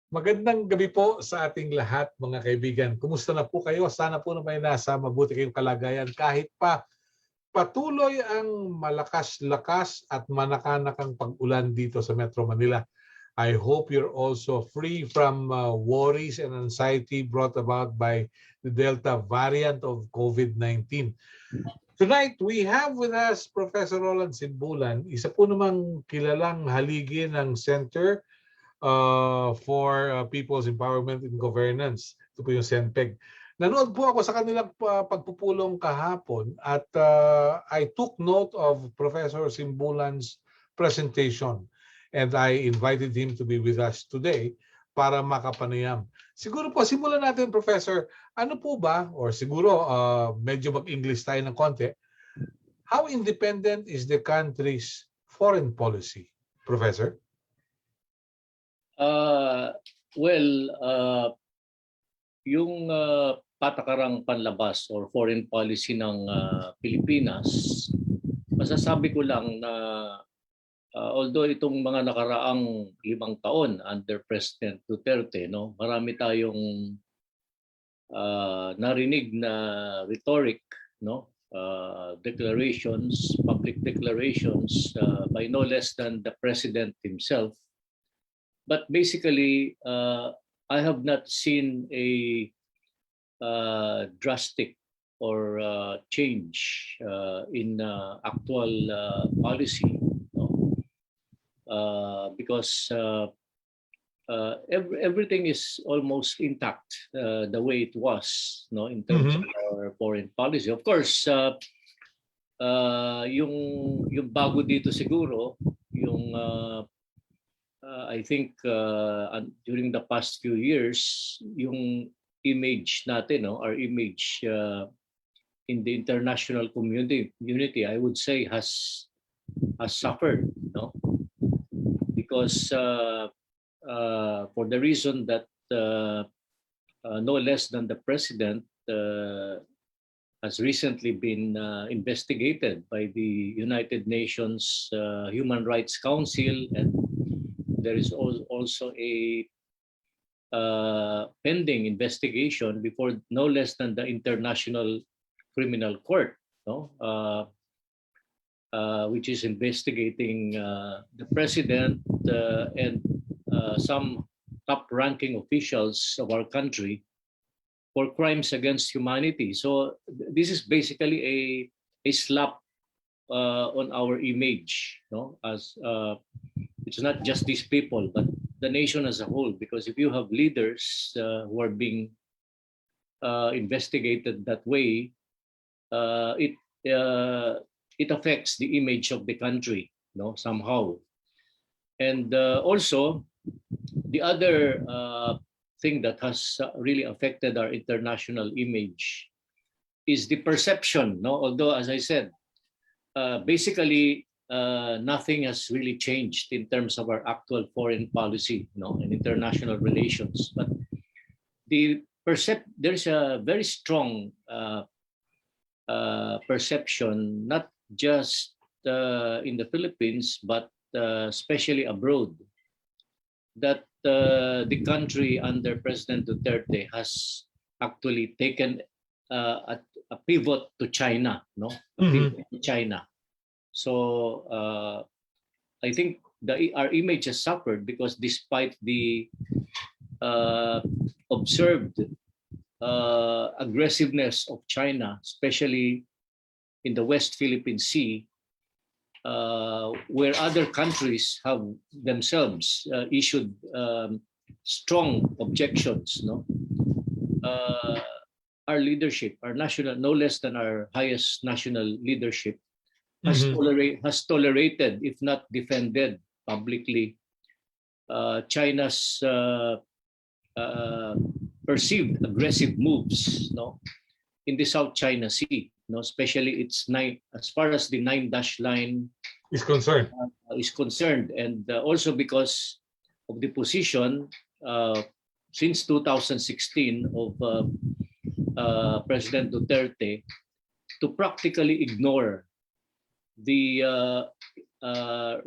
Magandang gabi po sa ating lahat mga kaibigan. Kumusta na po kayo? Sana po na may nasa mabuti kayong kalagayan kahit pa patuloy ang malakas-lakas at manakanakang pag-ulan dito sa Metro Manila. I hope you're also free from worries and anxiety brought about by the Delta variant of COVID-19. Tonight, we have with us Professor Roland Simbulan, isa po namang kilalang haligi ng Center for People's Empowerment and Governance. Ito po yung CENPEG. Nanood po ako sa kanilang pagpupulong kahapon at I took note of Professor Simbulan's presentation and I invited him to be with us today para makapanayam. Siguro po, simulan natin, Professor. Ano po ba, or siguro medyo mag-English tayo ng konti, how independent is the country's foreign policy, Professor? Yung patakarang panlabas or foreign policy ng Pilipinas, masasabi ko lang na although itong mga nakaraang 5 taon under President Duterte, no, marami tayong narinig na rhetoric, no, declarations, public declarations by no less than the President himself. But basically, I have not seen a drastic or change in actual policy, no? Because everything is almost intact the way it was, no, in terms of our foreign policy. Of course, yung bago dito siguro, yung I think during the past few years, yung image natin, no, our image in the international community, I would say has suffered, no, because for the reason that no less than the President has recently been investigated by the United Nations Human Rights Council, and there is also a pending investigation before no less than the International Criminal Court, no, which is investigating the President and some top-ranking officials of our country for crimes against humanity. So this is basically a slap on our image, no, as it's not just these people, but the nation as a whole. Because if you have leaders who are being investigated that way, it affects the image of the country, no, somehow. And also, the other thing that has really affected our international image is the perception, no. Although, as I said, basically, nothing has really changed in terms of our actual foreign policy, no, and international relations. But there's a very strong perception, not just in the Philippines, but especially abroad, that the country under President Duterte has actually taken a pivot to China, no, a pivot to China. So I think our image has suffered because despite the observed aggressiveness of China, especially in the West Philippine Sea, where other countries have themselves issued strong objections, no, our leadership, our national, no less than our highest national leadership, has tolerated, if not defended publicly, China's perceived aggressive moves, no, in the South China Sea, no, especially its as far as the 9-dash line is concerned, and also because of the position since 2016 of President Duterte to practically ignore the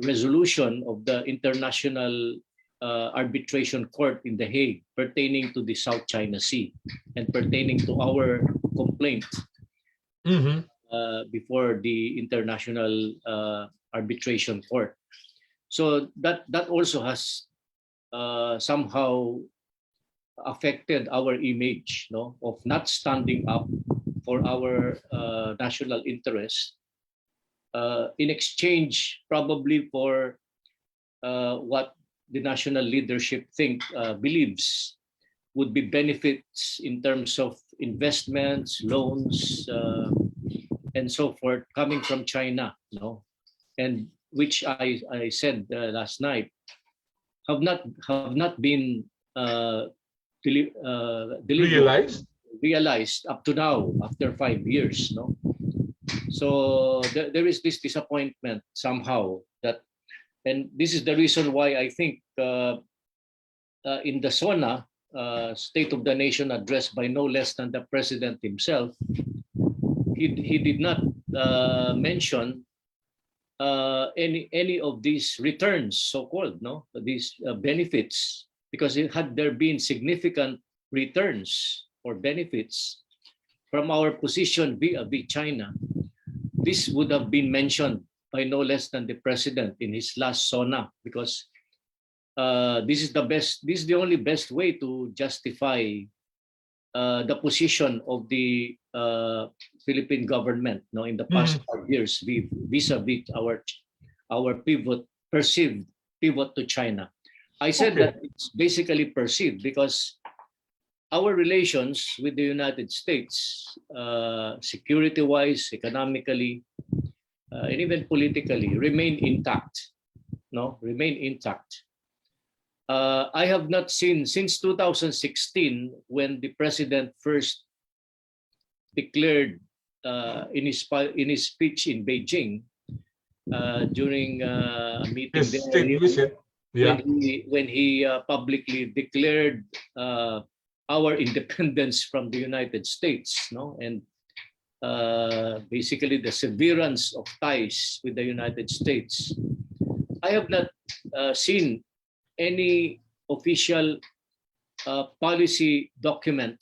resolution of the International arbitration court in The Hague pertaining to the South China Sea and pertaining to our complaint before the International Arbitration Court. So that also has somehow affected our image, no, of not standing up for our national interest in exchange probably for what the national leadership believes would be benefits in terms of investments, loans, and so forth coming from China, no, and which I said last night have not been delivered, realized up to now after 5 years, no. So there is this disappointment somehow that, and this is the reason why I think in the SONA State of the Nation address by no less than the president himself, he did not mention any of these returns, so-called, no, these benefits, because had there been significant returns or benefits from our position vis-a-vis China, this would have been mentioned by no less than the president in his last SONA, because this is the only best way to justify the position of the Philippine government, no, in the past 5 years vis-a-vis our perceived pivot to China. I said that it's basically perceived because our relations with the United States, security-wise, economically, and even politically, remain intact. No, remain intact. I have not seen since 2016, when the president first declared in his speech in Beijing during a meeting there, when he publicly declared our independence from the United States, no, and basically the severance of ties with the United States. I have not seen any official policy document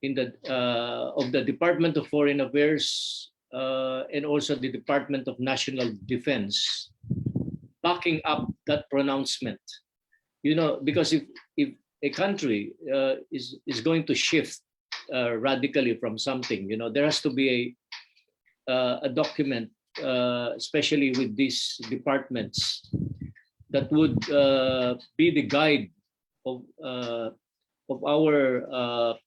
in of the Department of Foreign Affairs and also the Department of National Defense backing up that pronouncement. You know, because if a country is going to shift radically from something, you know, there has to be a document, especially with these departments, that would be the guide of our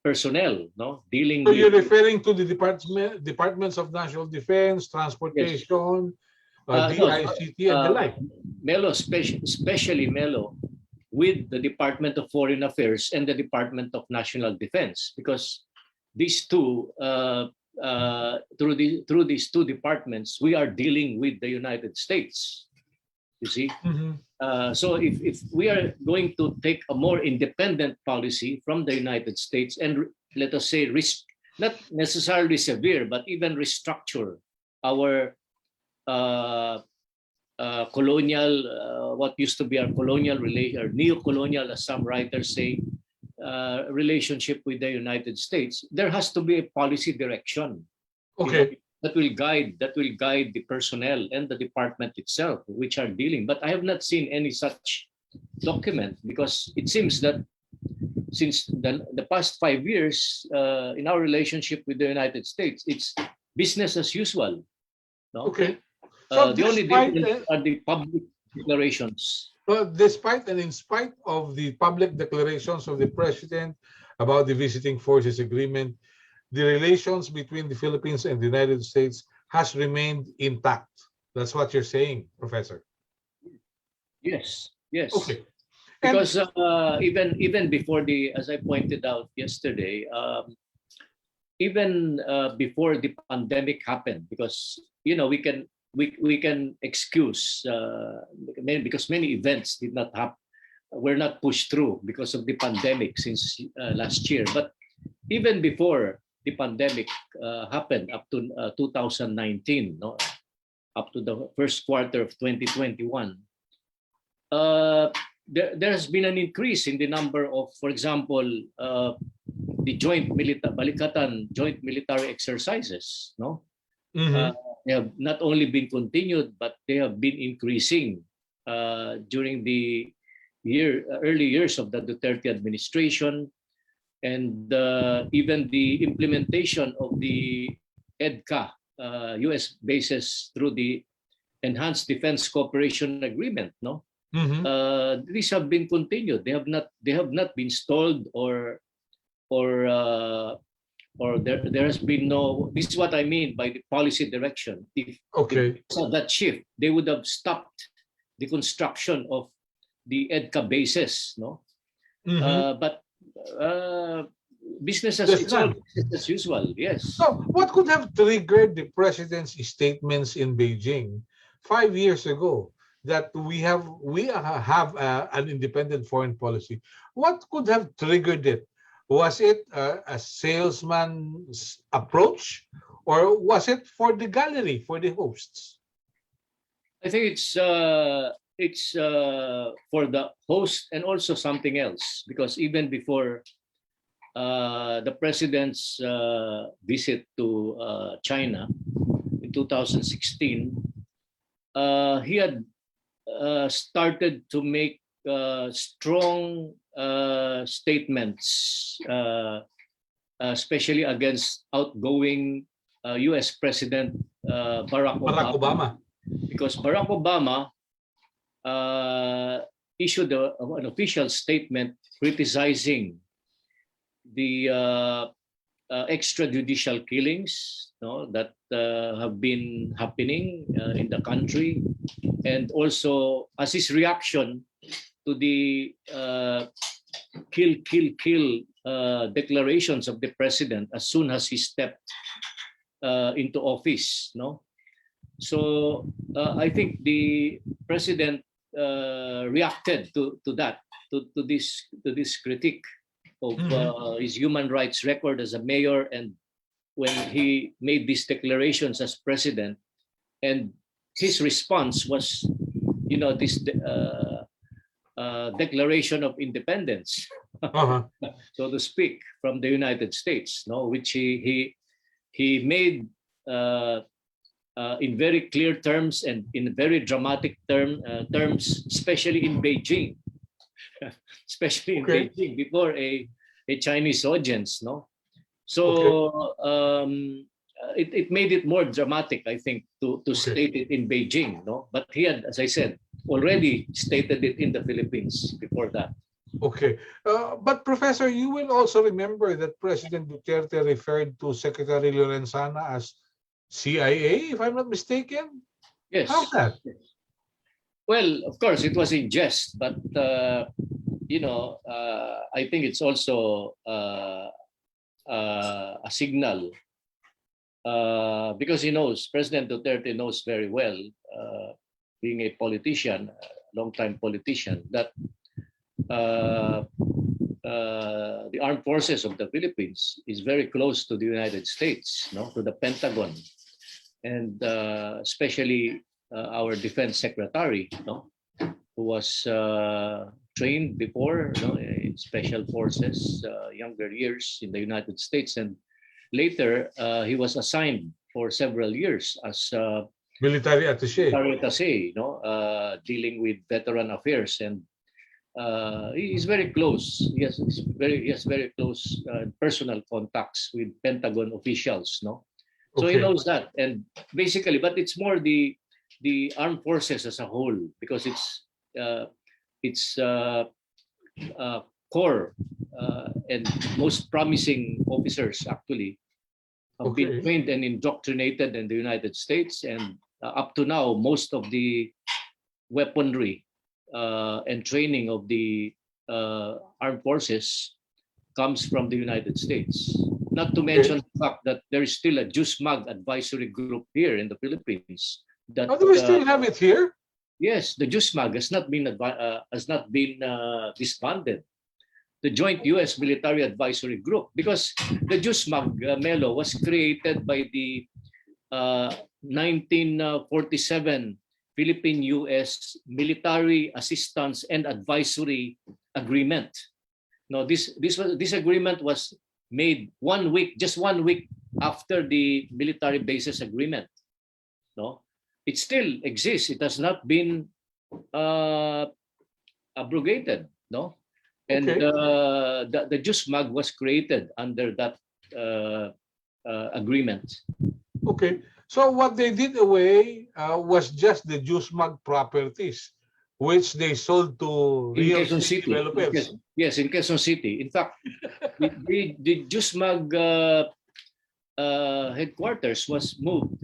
personnel, no, dealing. So you're referring to the departments of national defense, transportation, DICT, and the like. Melo, especially Melo, with the Department of Foreign Affairs and the Department of National Defense, because these two, through these two departments, we are dealing with the United States. You see, so if we are going to take a more independent policy from the United States and, let us say, not necessarily severe, but even restructure our colonial, what used to be our colonial relation, or neo-colonial, as some writers say, relationship with the United States, there has to be a policy direction. Okay. You know, that will guide the personnel and the department itself, which are dealing. But I have not seen any such document, because it seems that since the past 5 years in our relationship with the United States, it's business as usual. No? Okay. So the only difference are the public declarations. Despite and in spite of the public declarations of the president about the visiting forces agreement, the relations between the Philippines and the United States has remained intact. That's what you're saying, Professor. Yes, yes. Okay. Because even before as I pointed out yesterday, even before the pandemic happened, because you know we can excuse because many events were not pushed through because of the pandemic since last year. But even before the pandemic happened, up to 2019, no, up to the first quarter of 2021, there has been an increase in the number of, for example, the Balikatan joint military exercises. No, they have not only been continued, but they have been increasing during the early years of the Duterte administration, and even the implementation of the EDCA U.S. bases through the Enhanced Defense Cooperation Agreement. No, these have been continued. They have not been stalled or there has been no. This is what I mean by the policy direction. If that shift, they would have stopped the construction of the EDCA bases. No, but business as usual. Yes. So, what could have triggered the president's statements in Beijing 5 years ago that we have an independent foreign policy? What could have triggered it? Was it a salesman's approach, or was it for the gallery, for the hosts? I think it's for the host and also something else, because even before the president's visit to China in 2016, he had started to make strong statements, especially against outgoing U.S. President Barack Obama. Because Barack Obama issued an official statement criticizing the extrajudicial killings, no, that have been happening in the country, and also as his reaction to the kill declarations of the president as soon as he stepped into office. No, so I think the president reacted to this critique of his human rights record as a mayor, and when he made these declarations as president, and his response was, this declaration of independence, so to speak, from the United States, no, which he made in very clear terms and in very dramatic terms, especially in Beijing, Beijing before a Chinese audience, no. So it made it more dramatic, I think, to state it in Beijing, no. But he had, as I said, already stated it in the Philippines before that. Okay, but Professor, you will also remember that President Duterte referred to Secretary Lorenzana as CIA, if I'm not mistaken. Yes. How's that? Well, of course, it was in jest, but I think it's also a signal, because he knows, President Duterte knows very well, being a politician, a long-time politician, that the armed forces of the Philippines is very close to the United States, no, to the Pentagon, and especially our defense secretary, no, who was trained before, in special forces, younger years in the United States, and later he was assigned for several years as military attaché, dealing with veteran affairs, and he's very close. He has very close personal contacts with Pentagon officials, no. So he knows that, and basically, but it's more the armed forces as a whole, because its core and most promising officers actually have been trained and indoctrinated in the United States, and up to now, most of the weaponry and training of the armed forces comes from the United States. Not to mention the fact that there is still a JUSMAG advisory group here in the Philippines. That, do we still have it here? Yes, the JUSMAG has not been disbanded. The Joint U.S. Military Advisory Group, because the JUSMAG, Melo, was created by the 1947 Philippine-US Military Assistance and Advisory Agreement. No, this agreement was made just 1 week after the military bases agreement. No, it still exists. It has not been abrogated. No, and Okay. the JUSMAG was created under that agreement. Okay. So what they did away was just the JUSMAG properties, which they sold to In real Quezon estate City. developers. Yes, in Quezon City. In fact, the JUSMAG headquarters was moved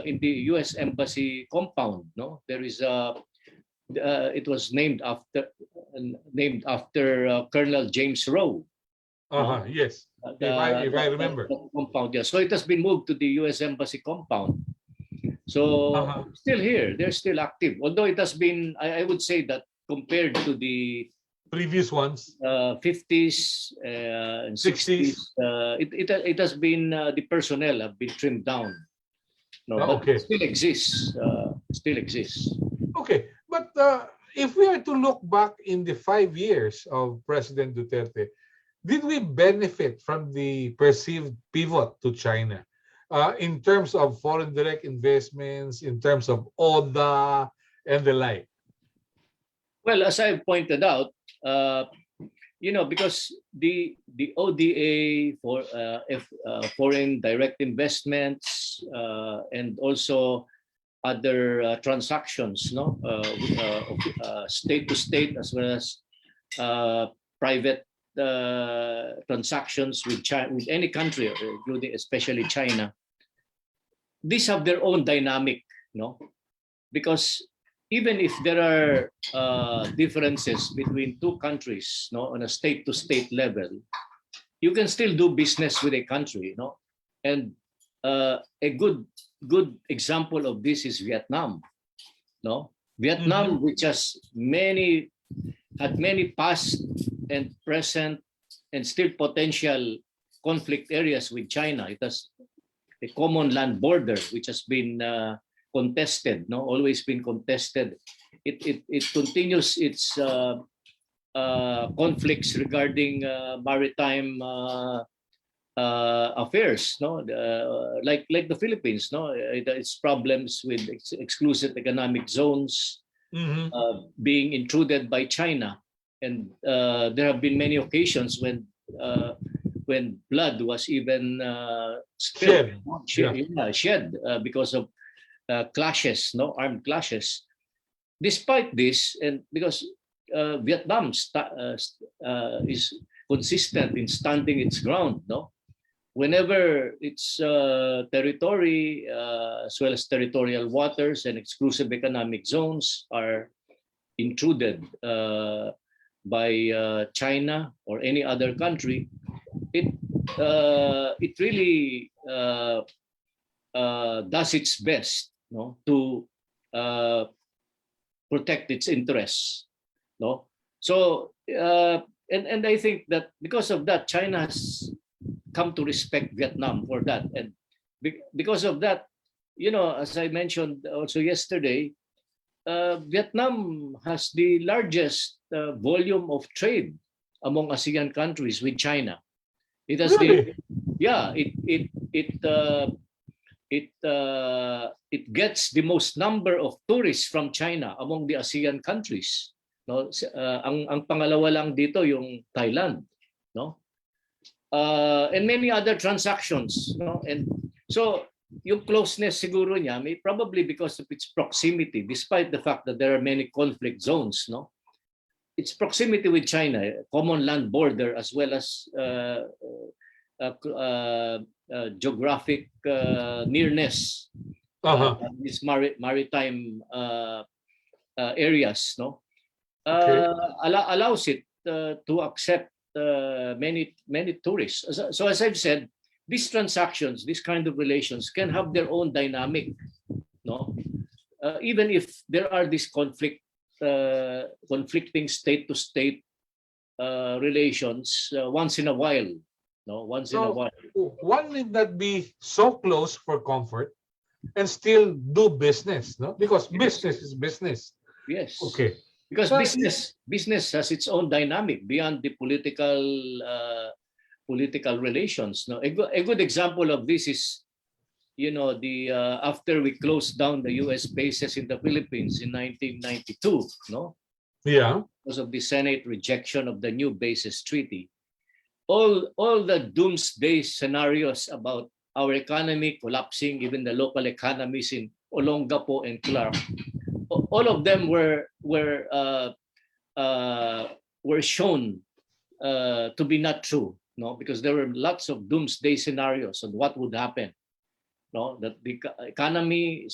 in the U.S. Embassy compound. No, there is it was named after Colonel James Rowe. No? Yes. If I remember. The compound, yeah. So it has been moved to the U.S. Embassy compound. So still here, they're still active. Although it has been, I would say that compared to the Previous ones, 50s and 60s, it has been the personnel have been trimmed down. No, but okay. it still exists. Still exists. Okay, but if we are to look back in the 5 years of President Duterte, did we benefit from the perceived pivot to China in terms of foreign direct investments, in terms of ODA and the like? Well, as I pointed out, because the ODA for foreign direct investments and also other transactions, state to state as well as private transactions with China, with any country, including especially China. These have their own dynamic, because even if there are differences between two countries, on a state-to-state level, you can still do business with a country, And a good example of this is Vietnam, Vietnam, which has had many past and present and still potential conflict areas with China. It has a common land border which has been contested, always been contested. It continues its conflicts regarding maritime affairs, like the Philippines, its problems with exclusive economic zones being intruded by China, and there have been many occasions when blood was even spilled, shed because of clashes, armed clashes. Despite this, and because Vietnam is consistent in standing its ground, whenever its territory, as well as territorial waters and exclusive economic zones are intruded by China or any other country, it really does its best, to protect its interests, So and I think that because of that, China has come to respect Vietnam for that, and because of that, as I mentioned also yesterday, Vietnam has the largest volume of trade among ASEAN countries with China. It has it gets the most number of tourists from China among the ASEAN countries. Ang pangalawa lang dito yung Thailand, and many other transactions, and so yung closeness siguro niya may probably because of its proximity, despite the fact that there are many conflict zones, its proximity with China, common land border, as well as geographic nearness, these maritime areas, allows it to accept many tourists. So as I've said, these transactions, this kind of relations can have their own dynamic, even if there are these conflicting state-to-state relations once in a while. One need not be so close for comfort, and still do business, no? Because Yes. business is business. Yes. Okay. Because So, business has its own dynamic beyond the political relations. No, a good example of this is, the after we closed down the U.S. bases in the Philippines in 1992, no, yeah. because of the Senate rejection of the new bases treaty. All the doomsday scenarios about our economy collapsing, even the local economies in Olongapo and Clark, all of them were shown to be not true, no, because there were lots of doomsday scenarios on what would happen, no, that the economy,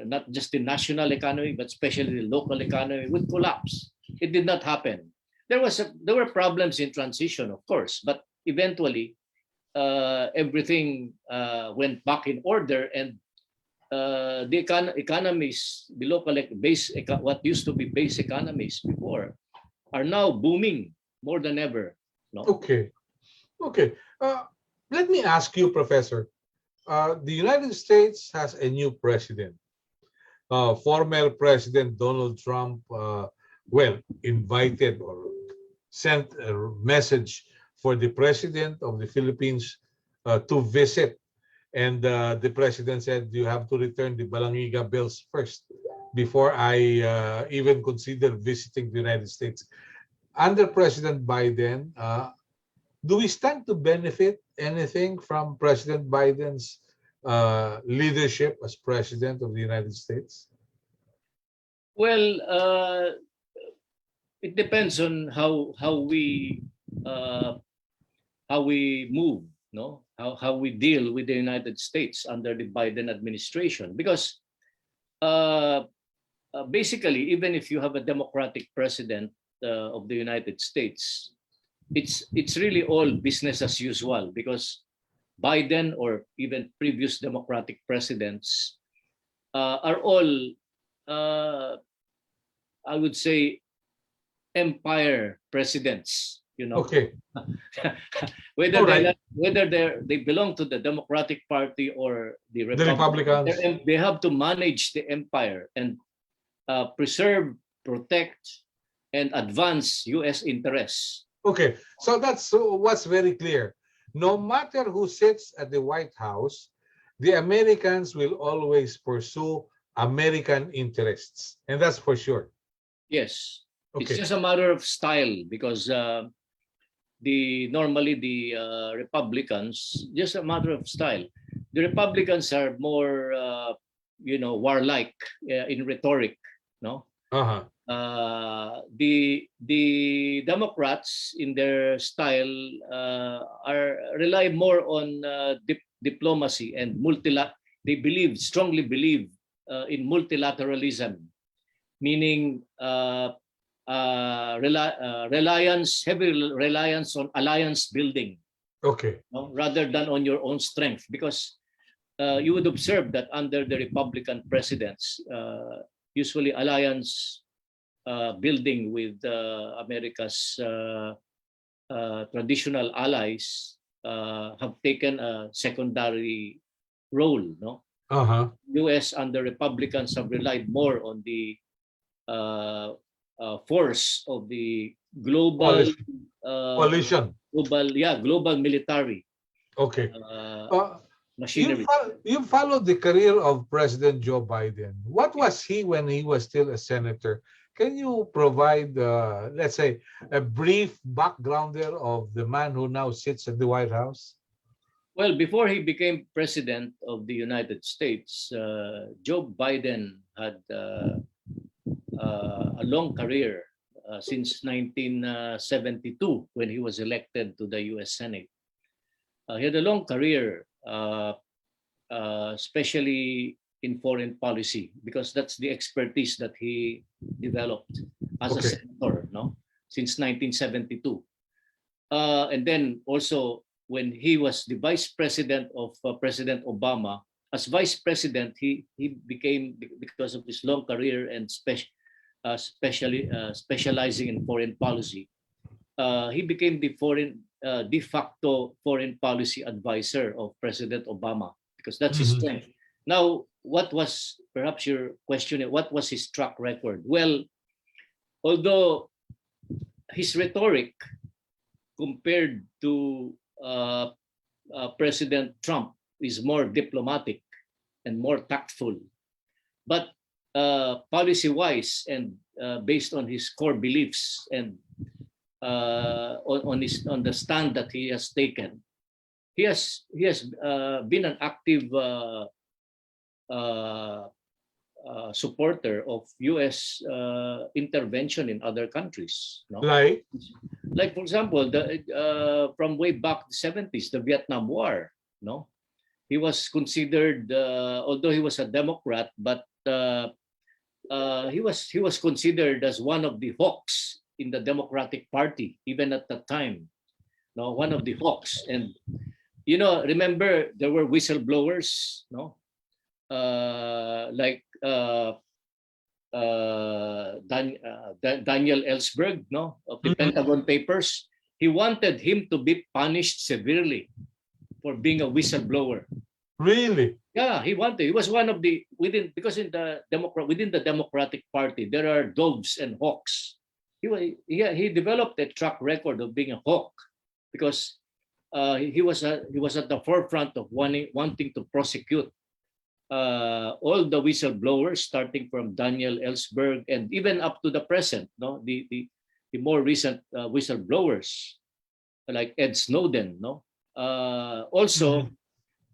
not just the national economy, but especially the local economy, would collapse. It did not happen. There were problems in transition, of course, but eventually everything went back in order, and the economies, the local what used to be base economies before, are now booming more than ever. No? Okay. Okay. Let me ask you, Professor. The United States has a new president. Former President Donald Trump, invited or sent a message for the president of the Philippines to visit. And the president said, you have to return the Balangiga bills first before I even consider visiting the United States. Under President Biden, do we stand to benefit anything from President Biden's leadership as President of the United States? Well, it depends on how we move, no, how we deal with the United States under the Biden administration, because basically, even if you have a Democratic president of the United States, it's really all business as usual, because Biden or even previous Democratic presidents are all, I would say, empire presidents. Okay. whether Alright. they belong to the Democratic Party or the Republicans. they have to manage the empire and preserve, protect, and advance U.S. interests. Okay, so that's what's very clear. No matter who sits at the White House, the Americans will always pursue American interests, and that's for sure. Yes, Okay. it's just a matter of style, because normally the Republicans, just a matter of style. The Republicans are more warlike in rhetoric, no. Uh-huh. The Democrats, in their style, rely more on diplomacy and they strongly believe in multilateralism, meaning heavy reliance on alliance building. Okay. No, rather than on your own strength, because you would observe that under the Republican presidents, usually alliance building with America's traditional allies have taken a secondary role. No, Uh-huh. U.S. under Republicans have relied more on the force of the global Coalition. global military Okay. machinery. You followed the career of President Joe Biden. What was he when he was still a senator? Can you provide, let's say, a brief backgrounder of the man who now sits at the White House? Well, before he became president of the United States, Joe Biden had a long career since 1972, when he was elected to the U.S. Senate. He had a long career, especially in foreign policy, because that's the expertise that he developed as a senator, no, since 1972. And then also, when he was the vice president of President Obama, as vice president, he became, because of his long career and specializing in foreign policy, he became the de facto foreign policy advisor of President Obama, because that's his strength. Now, what was perhaps your question? What was his track record? Well, although his rhetoric compared to President Trump is more diplomatic and more tactful, but policy-wise and based on his core beliefs and on the stand that he has taken, he has been an active supporter of U.S. intervention in other countries. No? Like for example, from way back the 70s, the Vietnam War. No, he was considered, although he was a Democrat, but he was considered as one of the hawks in the Democratic Party, even at that time. No, one of the hawks. And remember there were whistleblowers. No, like Daniel Ellsberg, no, of the Pentagon Papers. He wanted him to be punished severely for being a whistleblower. Really? Yeah, he wanted. He was one of the within the Democratic Party there are doves and hawks. He developed a track record of being a hawk because he was at the forefront of wanting to prosecute all the whistleblowers, starting from Daniel Ellsberg and even up to the present. No, the more recent whistleblowers like Ed Snowden. No, also.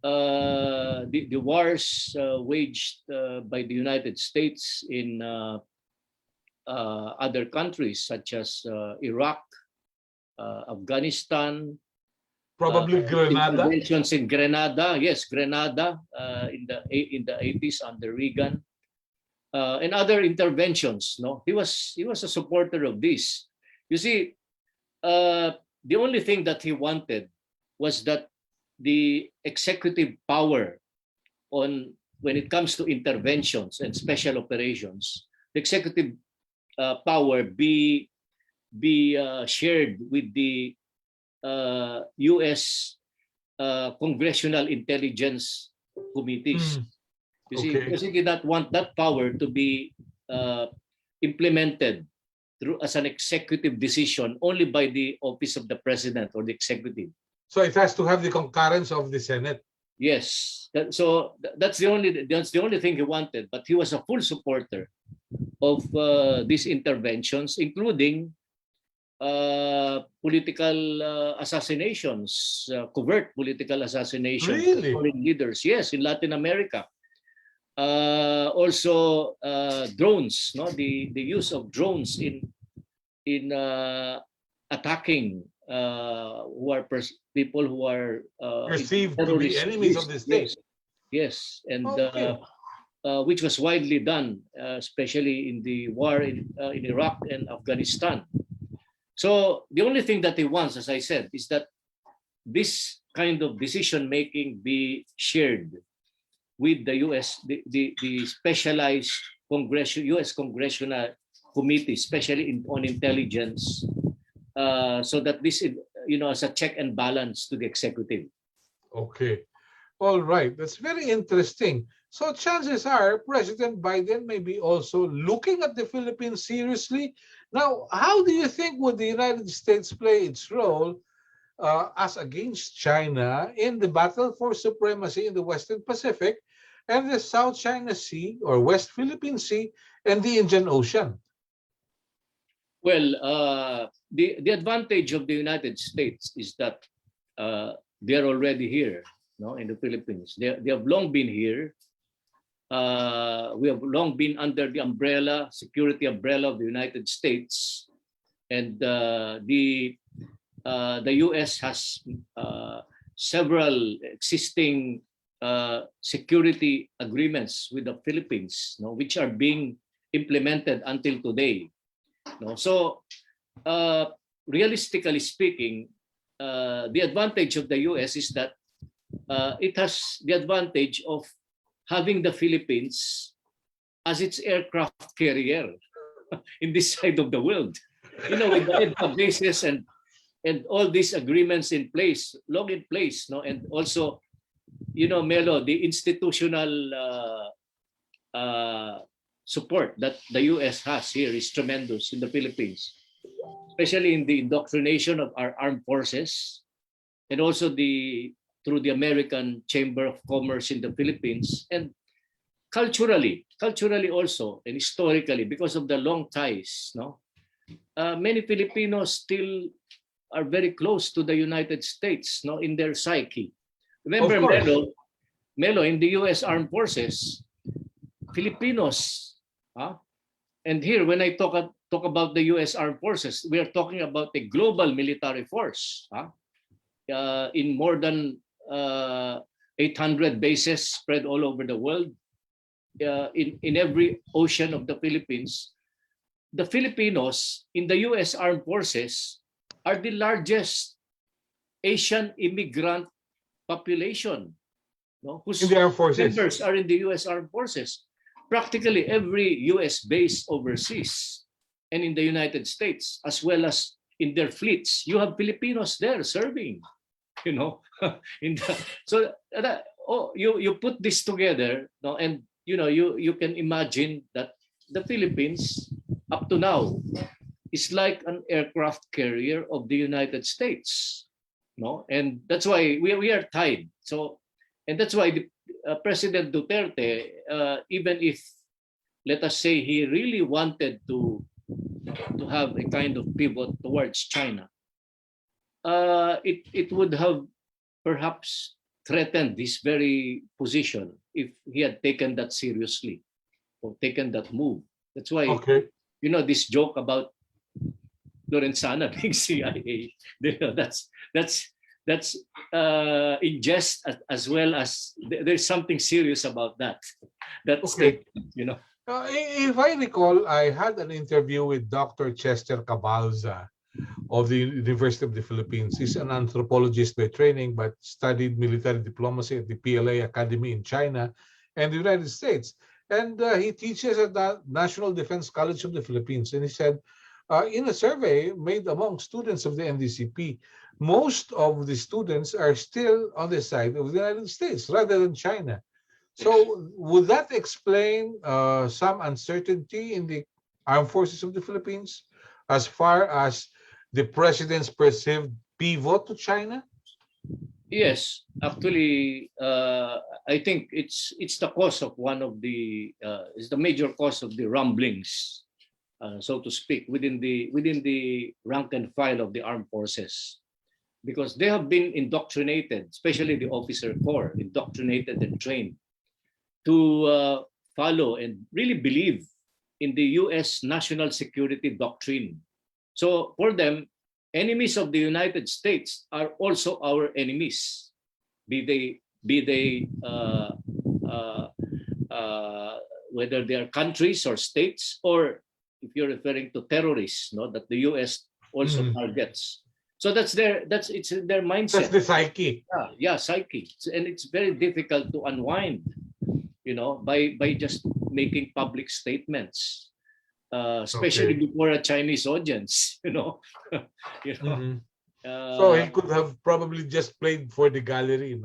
The wars waged by the United States in other countries such as Iraq, Afghanistan, probably Grenada. Interventions in Grenada, yes, Grenada in the 80s under Reagan, and other interventions. No, he was a supporter of this. You see, the only thing that he wanted was that the executive power when it comes to interventions and special operations, the executive power be shared with the U.S. Congressional Intelligence Committees. You see, because he did not want that power to be implemented as an executive decision only by the office of the president or the executive. So it has to have the concurrence of the Senate. Yes. That's the only thing he wanted. But he was a full supporter of these interventions, including political assassinations, covert political assassinations of foreign leaders. Yes, in Latin America. Also drones. No, the use of drones in attacking people who are perceived to be enemies of the state. Yes, and which was widely done, especially in the war in Iraq and Afghanistan. So the only thing that he wants, as I said, is that this kind of decision making be shared with the U.S. the specialized U.S. congressional committee, especially on intelligence. So that this, as a check and balance to the executive. Okay. All right. That's very interesting. So chances are President Biden may be also looking at the Philippines seriously. Now, how do you think would the United States play its role as against China in the battle for supremacy in the Western Pacific and the South China Sea or West Philippine Sea and the Indian Ocean? Well, the advantage of the United States is that they are already here, no, in the Philippines. They have long been here. We have long been under the security umbrella of the United States, and the U.S. has several existing security agreements with the Philippines, no, which are being implemented until today. No, so realistically speaking, the advantage of the U.S. is that it has the advantage of having the Philippines as its aircraft carrier in this side of the world. With the bases and all these agreements in place, long in place, no, and also, Melo, the institutional support that the US has here is tremendous in the Philippines, especially in the indoctrination of our armed forces, and also through the American Chamber of Commerce in the Philippines, and culturally also, and historically, because of the long ties. No, many Filipinos still are very close to the United States. No, in their psyche. Remember, Of course. Melo, in the U.S. Armed Forces, Filipinos, and here when I talk about the U.S. Armed Forces, we are talking about a global military force, in more than 800 bases spread all over the world, in every ocean of the Philippines. The Filipinos in the U.S. Armed Forces are the largest Asian immigrant population, no, whose In the armed forces. members are in the U.S. Armed Forces. Practically every U.S. base overseas and in the United States, as well as in their fleets, you have Filipinos there serving. You know, you put this together, no, and you can imagine that the Philippines up to now is like an aircraft carrier of the United States. No, and that's why we are tied. So, and that's why President Duterte, even if, let us say, he really wanted to have a kind of pivot towards China, it would have perhaps threatened this very position if he had taken that seriously or taken that move. That's why, Okay. this joke about Lorenzana being CIA, that's in jest, as well as there's something serious about that Okay. statement. If I recall, I had an interview with Dr. Chester Cabalza of the University of the Philippines. He's an anthropologist by training, but studied military diplomacy at the PLA Academy in China and the United States. And he teaches at the National Defense College of the Philippines. And he said, in a survey made among students of the NDCP, most of the students are still on the side of the United States rather than China. So would that explain some uncertainty in the armed forces of the Philippines as far as the president's perceived pivot to China? Yes, actually, I think it's the cause of it's the major cause of the rumblings, so to speak, within the rank and file of the armed forces, because they have been indoctrinated, especially the officer corps, indoctrinated and trained to follow and really believe in the U.S. national security doctrine. So for them, enemies of the United States are also our enemies, be they whether they are countries or states, or if you're referring to terrorists, that the U.S. also targets. So it's their mindset. That's the psyche. Yeah, psyche, and it's very difficult to unwind, by just making public statements. Especially before a Chinese audience, So he could have probably just played for the gallery,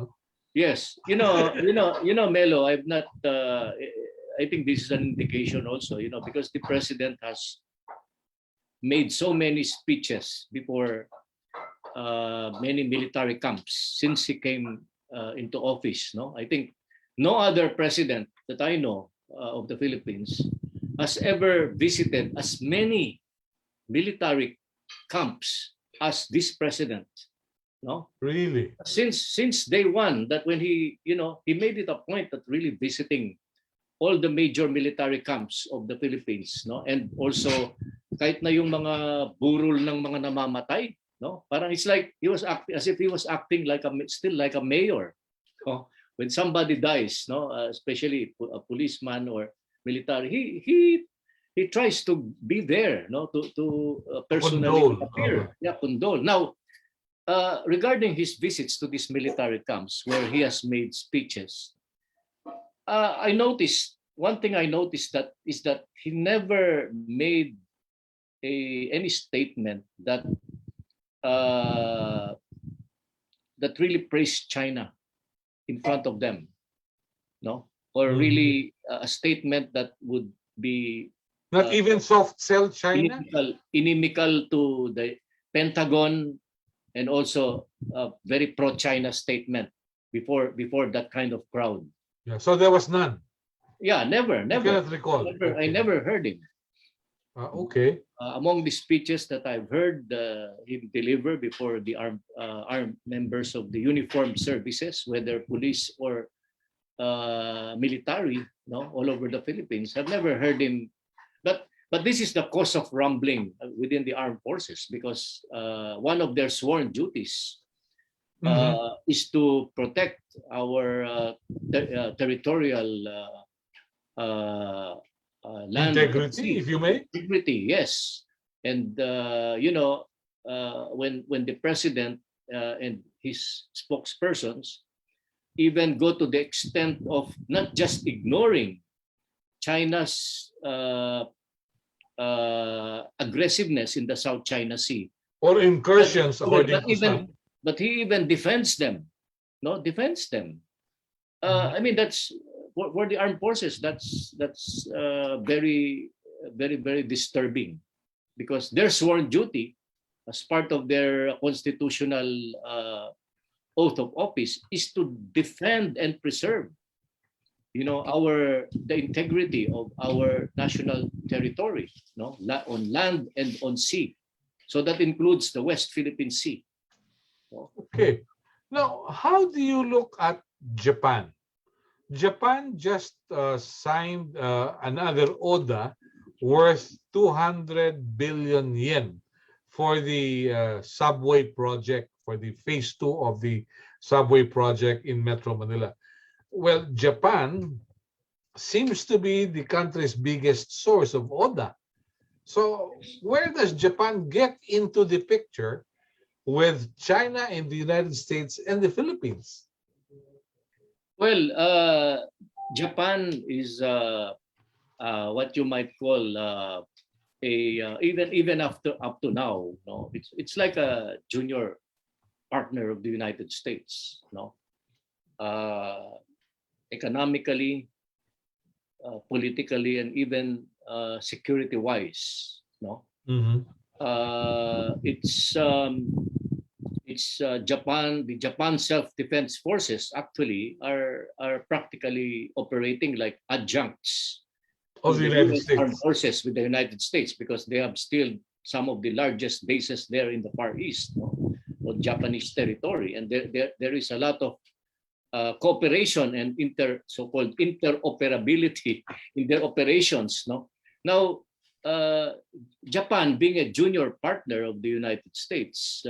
Yes, Melo. I've not. I think this is an indication also, because the president has made so many speeches before many military camps since he came into office. No, I think no other president that I know of the Philippines has ever visited as many military camps as this president. No, really. Since day one, that when he made it a point that really visiting all the major military camps of the Philippines, and also kahit na yung mga burol ng mga namamatay, parang it's like he was acting as if he was acting still like a mayor. When somebody dies, especially a policeman or military, he tries to be there, to personally appear, condole. Now, regarding his visits to these military camps where he has made speeches, I noticed one thing. I noticed that he never made any statement that really praised China in front of them. No, or Mhm. really a statement that would be Not even soft sell China? inimical to the Pentagon, and also a very pro-China statement before that kind of crowd. Yeah. So there was none. Yeah, never, You never, cannot recall. I Okay. never heard him. Okay. Among the speeches that I've heard him deliver before the armed members of the uniformed services, whether police or military, no, all over the Philippines, I've never heard him. But this is the cause of rumbling within the armed forces, because one of their sworn duties Mhm. is to protect our territorial land and Integrity, sea. if you may. Integrity, yes. And when the president and his spokespersons even go to the extent of not just ignoring China's aggressiveness in the South China Sea, Or incursions, but according to even some. but he even defends them. No, defends them. Mhm. I mean, that's for the armed forces. That's very, very, very disturbing, because their sworn duty, as part of their constitutional oath of office, is to defend and preserve, the integrity of our national territory, no, on land and on sea. So that includes the West Philippine Sea. Okay. Now, how do you look at Japan? Japan just signed another ODA worth 200 billion yen for the subway project, for the phase 2 of the subway project in Metro Manila. Well, Japan seems to be the country's biggest source of ODA. So where does Japan get into the picture with China and the United States and the Philippines? Well, Japan is what you might call even after up to now, no, it's like a junior partner of the United States, no, economically, politically, and even security-wise, no. Mm-hmm. It's Japan. The Japan Self-Defense Forces actually are practically operating like adjuncts to Of the the United U.S. Armed States. Forces with the United States, because they have still some of the largest bases there in the Far East, no, of Japanese territory, and there is a lot of cooperation and so-called interoperability in their operations. No, now Japan, being a junior partner of the United States,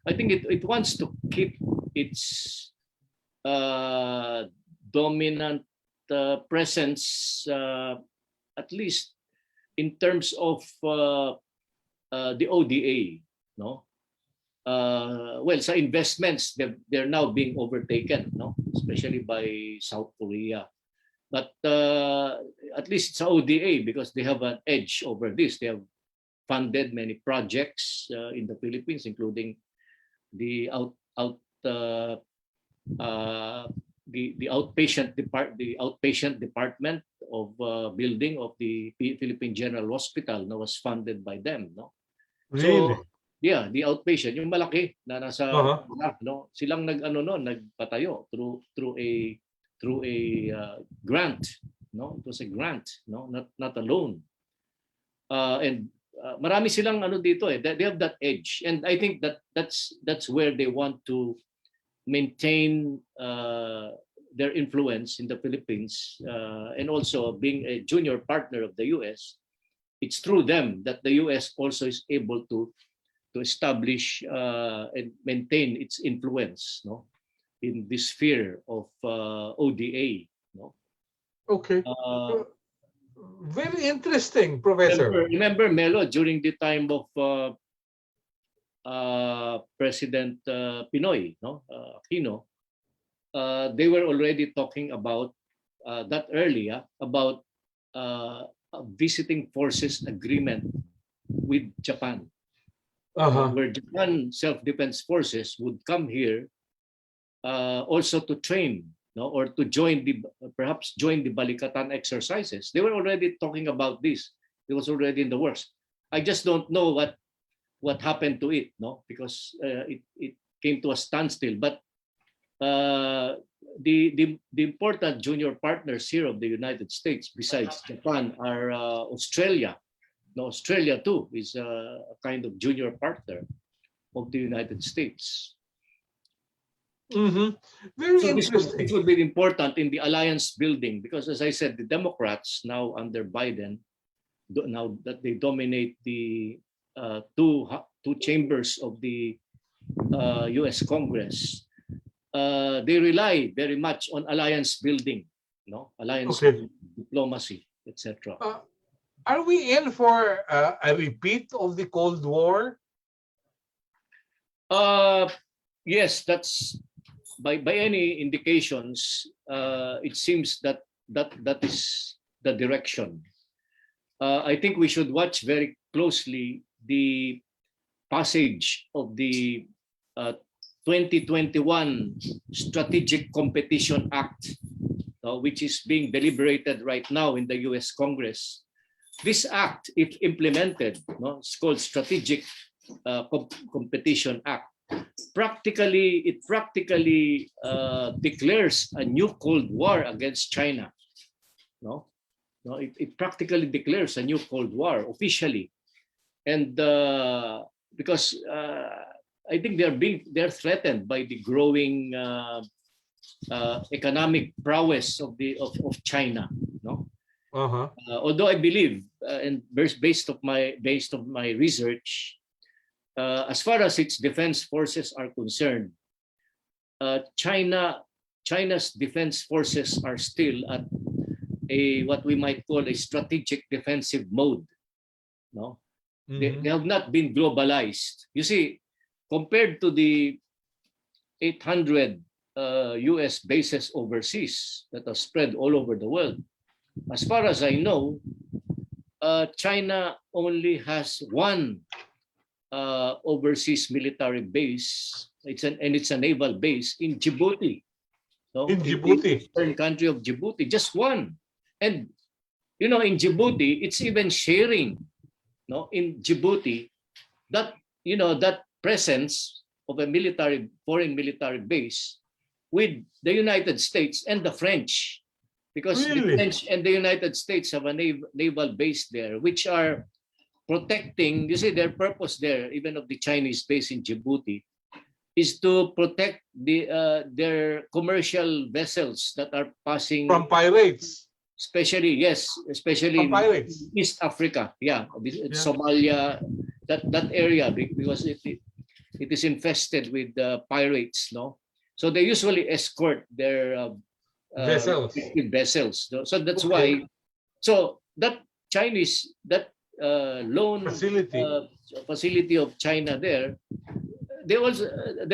I think it wants to keep its dominant presence, at least in terms of the ODA, no. Well, sa investments, they're now being overtaken, no, especially by South Korea. But at least it's ODA, because they have an edge over this. They have funded many projects in the Philippines, including the outpatient department of building of the Philippine General Hospital, no, was funded by them, no. Really? So yeah, the outpatient, yung malaki na nasa, Uh-huh. no, silang nagpatayo through a grant, no, it was a grant, no, not a loan, and marami silang dito they have that edge, and I think that's where they want to maintain their influence in the Philippines, and also being a junior partner of the US. It's through them that the US also is able to establish and maintain its influence, no, in this sphere of ODA, no. Okay. Very interesting, Professor. Remember Melo, during the time of President Pinoy, no, Aquino, they were already talking about that earlier, about a visiting forces agreement with Japan. Uh-huh. Where Japan Self-Defense Forces would come here also to train no, or to join the perhaps join the Balikatan exercises. They were already talking about this. It was already in the works. I just don't know what happened to it, no, because it came to a standstill. But the important junior partners here of the United States, besides Japan, are Australia. No, Australia too is a kind of junior partner of the United States. Very So this interesting. would be important in the alliance building, because, as I said, the Democrats now under Biden, now that they dominate the two chambers of the U.S. Congress, they rely very much on alliance building, no, alliance diplomacy, etc. Are we in for a repeat of the Cold War? Yes, that's by any indications. It seems that is the direction. I think we should watch very closely the passage of the 2021 Strategic Competition Act, which is being deliberated right now in the U.S. Congress. This act, if implemented, it's called Strategic Competition Act. It practically declares a new Cold War against China. It practically declares a new Cold War officially, and because I think they're threatened by the growing economic prowess of China. Although I believe, and based on my research, as far as its defense forces are concerned, China's defense forces are still at what we might call a strategic defensive mode. They have not been globalized. You see, compared to the 800 U.S. bases overseas that are spread all over the world, as far as I know, China only has one overseas military base. It's a naval base in Djibouti. In Djibouti, the country of Djibouti, just one. And in Djibouti, it's even sharing. In Djibouti, that presence of a foreign military base with the United States and the French, because really? The French and the United States have a naval base there, which are protecting. You see, their purpose there, even of the Chinese base in Djibouti, is to protect their commercial vessels that are passing From pirates. Especially From pirates. East Africa, Somalia, that area, because it is infested with pirates, so they usually escort their vessels. So that's why. So that Chinese loan facility of China there. There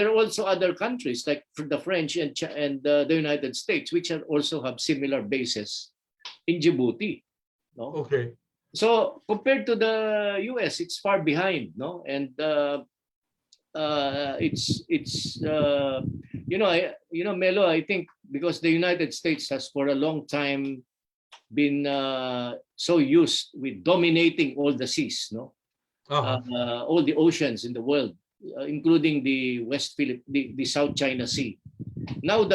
are also other countries like the French and the United States, which also have similar bases in Djibouti. So compared to the US, it's far behind, and Melo, I think because the United States has for a long time been so used with dominating all the seas, all the oceans in the world, including the the South China Sea. Now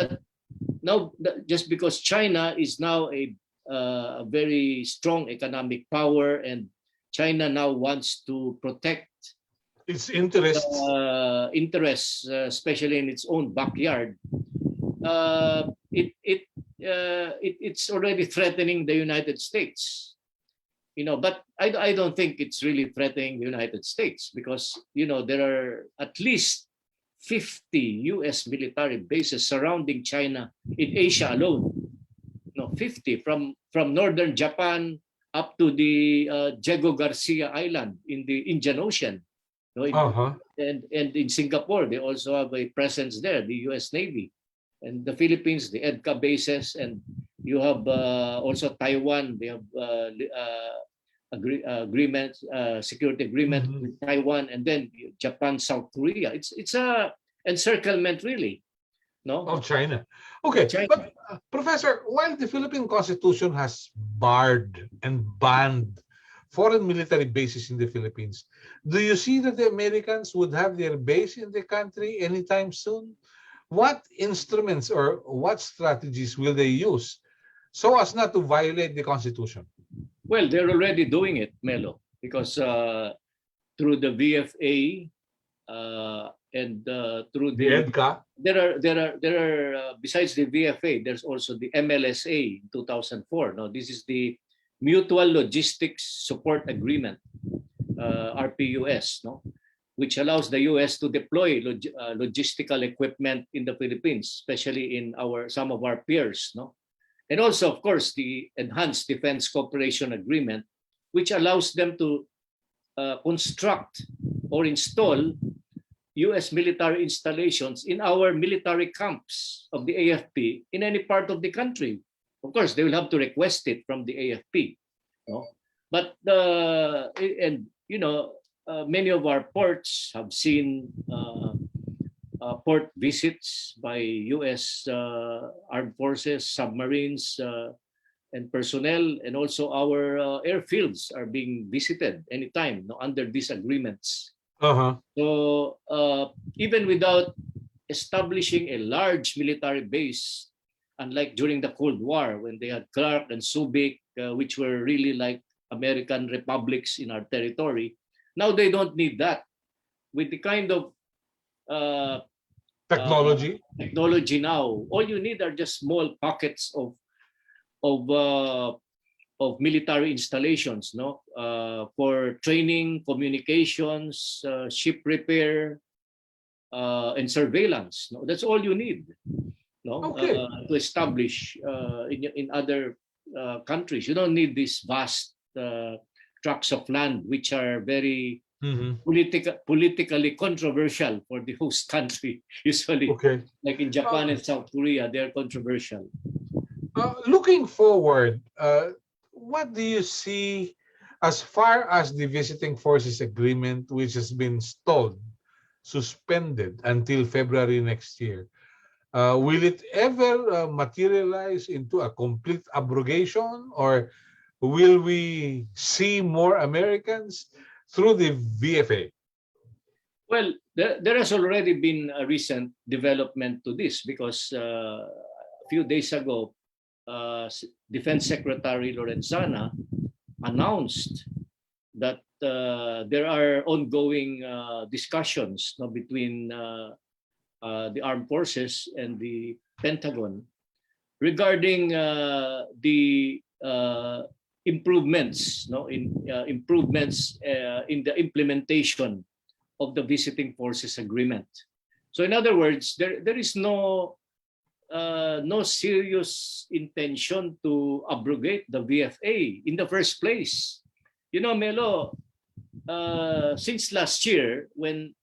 just because China is now a very strong economic power, and China now wants to protect its interests, especially in its own backyard. It's already threatening the United States, but I don't think it's really threatening the United States, because there are at least 50 U.S. military bases surrounding China in Asia alone. 50 from northern Japan up to the Diego Garcia Island in the Indian Ocean. And in Singapore, they also have a presence there, the U.S. Navy. And the Philippines, the EDCA bases, and you have also Taiwan. They have security agreement with Taiwan, and then Japan, South Korea. It's a encirclement, really. no? Of China. Okay, China. but Professor, while the Philippine Constitution has barred and banned foreign military bases in the Philippines, do you see that the Americans would have their base in the country anytime soon? What instruments or what strategies will they use so as not to violate the Constitution? Well, they're already doing it, Melo, because through the VFA and through The EDCA? there are besides the VFA, there's also the MLSA in 2004. No, this is the Mutual Logistics Support Agreement, RPUS, no, which allows the U.S. to deploy logistical equipment in the Philippines, especially in some of our peers, no, and also, of course, the Enhanced Defense Cooperation Agreement, which allows them to construct or install U.S. military installations in our military camps of the AFP in any part of the country. Of course, they will have to request it from the AFP. No? But, many of our ports have seen port visits by U.S. armed forces, submarines, and personnel, and also our airfields are being visited anytime, no, under these agreements. So even without establishing a large military base, unlike during the Cold War when they had Clark and Subic, which were really like American republics in our territory, now they don't need that. With the kind of technology now, all you need are just small pockets of military installations, no, for training, communications, ship repair, and surveillance. No, that's all you need, no, to establish in other countries. You don't need these vast tracts of land, which are very politically controversial for the host country. Usually, like in Japan and South Korea, they're controversial. Looking forward, what do you see as far as the Visiting Forces Agreement, which has been stalled, suspended until February next year? Will it ever materialize into a complete abrogation, or will we see more Americans through the VFA? Well, there has already been a recent development to this because a few days ago, Defense Secretary Lorenzana announced that there are ongoing discussions, no, between the armed forces and the Pentagon regarding the improvements, no, improvements in the implementation of the Visiting Forces Agreement. So, in other words, there is no serious intention to abrogate the VFA in the first place. You know, Melo, since last year, when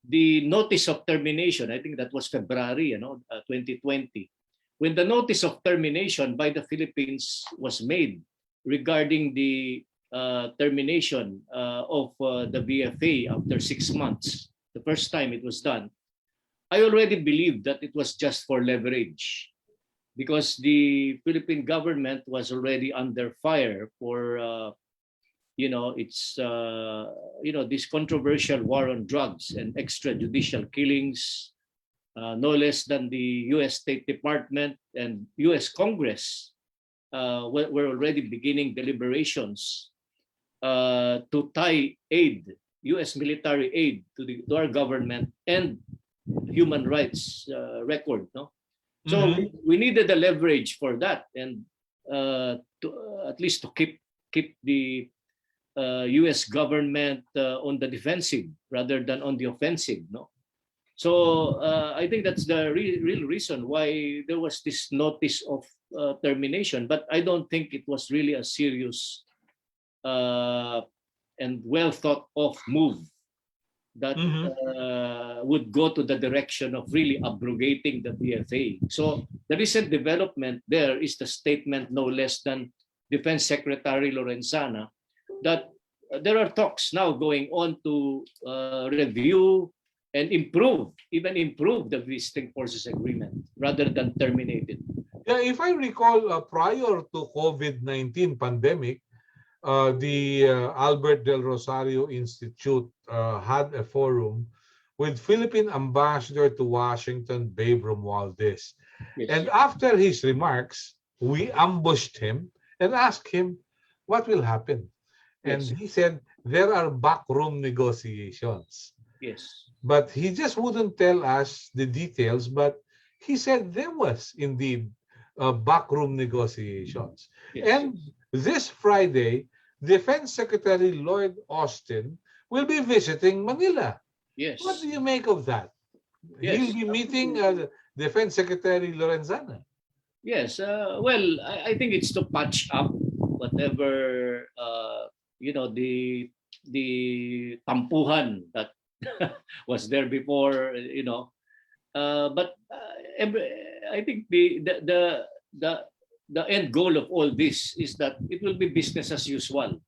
the notice of termination, I think that was February, 2020, when the notice of termination by the Philippines was made regarding the termination of the VFA after 6 months, the first time it was done, I already believed that it was just for leverage because the Philippine government was already under fire for, this controversial war on drugs and extrajudicial killings. No less than the U.S. State Department and U.S. Congress were already beginning deliberations to tie aid, U.S. military aid to our government and human rights record, no? So we needed the leverage for that, and at least to keep the U.S. government on the defensive rather than on the offensive, no? So I think that's the real reason why there was this notice of termination. But I don't think it was really a serious and well thought of move that would go to the direction of really abrogating the VFA. So the recent development there is the statement, no less than Defense Secretary Lorenzana, that there are talks now going on to review and even improve the visiting forces agreement rather than terminate it. Yeah, if I recall, prior to COVID-19 pandemic, the Albert Del Rosario Institute had a forum with Philippine Ambassador to Washington, Babe Romualdez. Yes. And after his remarks, we ambushed him and asked him what will happen. And Yes. he said there are backroom negotiations. Yes. But he just wouldn't tell us the details, but he said there was indeed backroom negotiations. Yes. And this Friday, Defense Secretary Lloyd Austin will be visiting Manila. Yes. What do you make of that? Yes. He'll be meeting Defense Secretary Lorenzana. Yes. Well, I think it's to patch up whatever the tampuhan that was there before. But I think the end goal of all this is that it will be business as usual.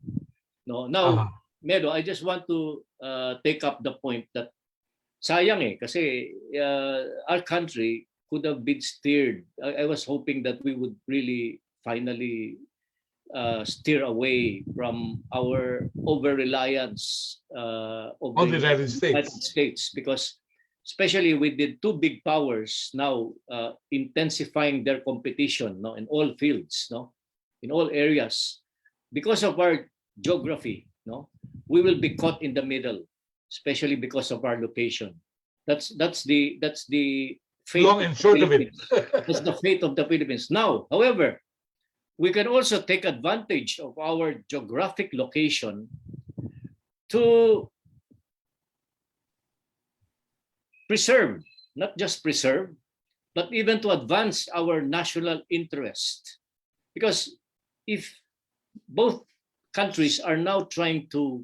No, now, Melo, I just want to take up the point that sayang kasi our country could have been steered. I was hoping that we would really finally steer away from our over-reliance on the United States, because especially with the two big powers now intensifying their competition, in all fields, in all areas, because of our geography, we will be caught in the middle, especially because of our location. That's the fate. Long and short of it. That's the fate of the Philippines. Now, however, we can also take advantage of our geographic location to preserve, not just preserve, but even to advance our national interest. Because if both countries are now trying to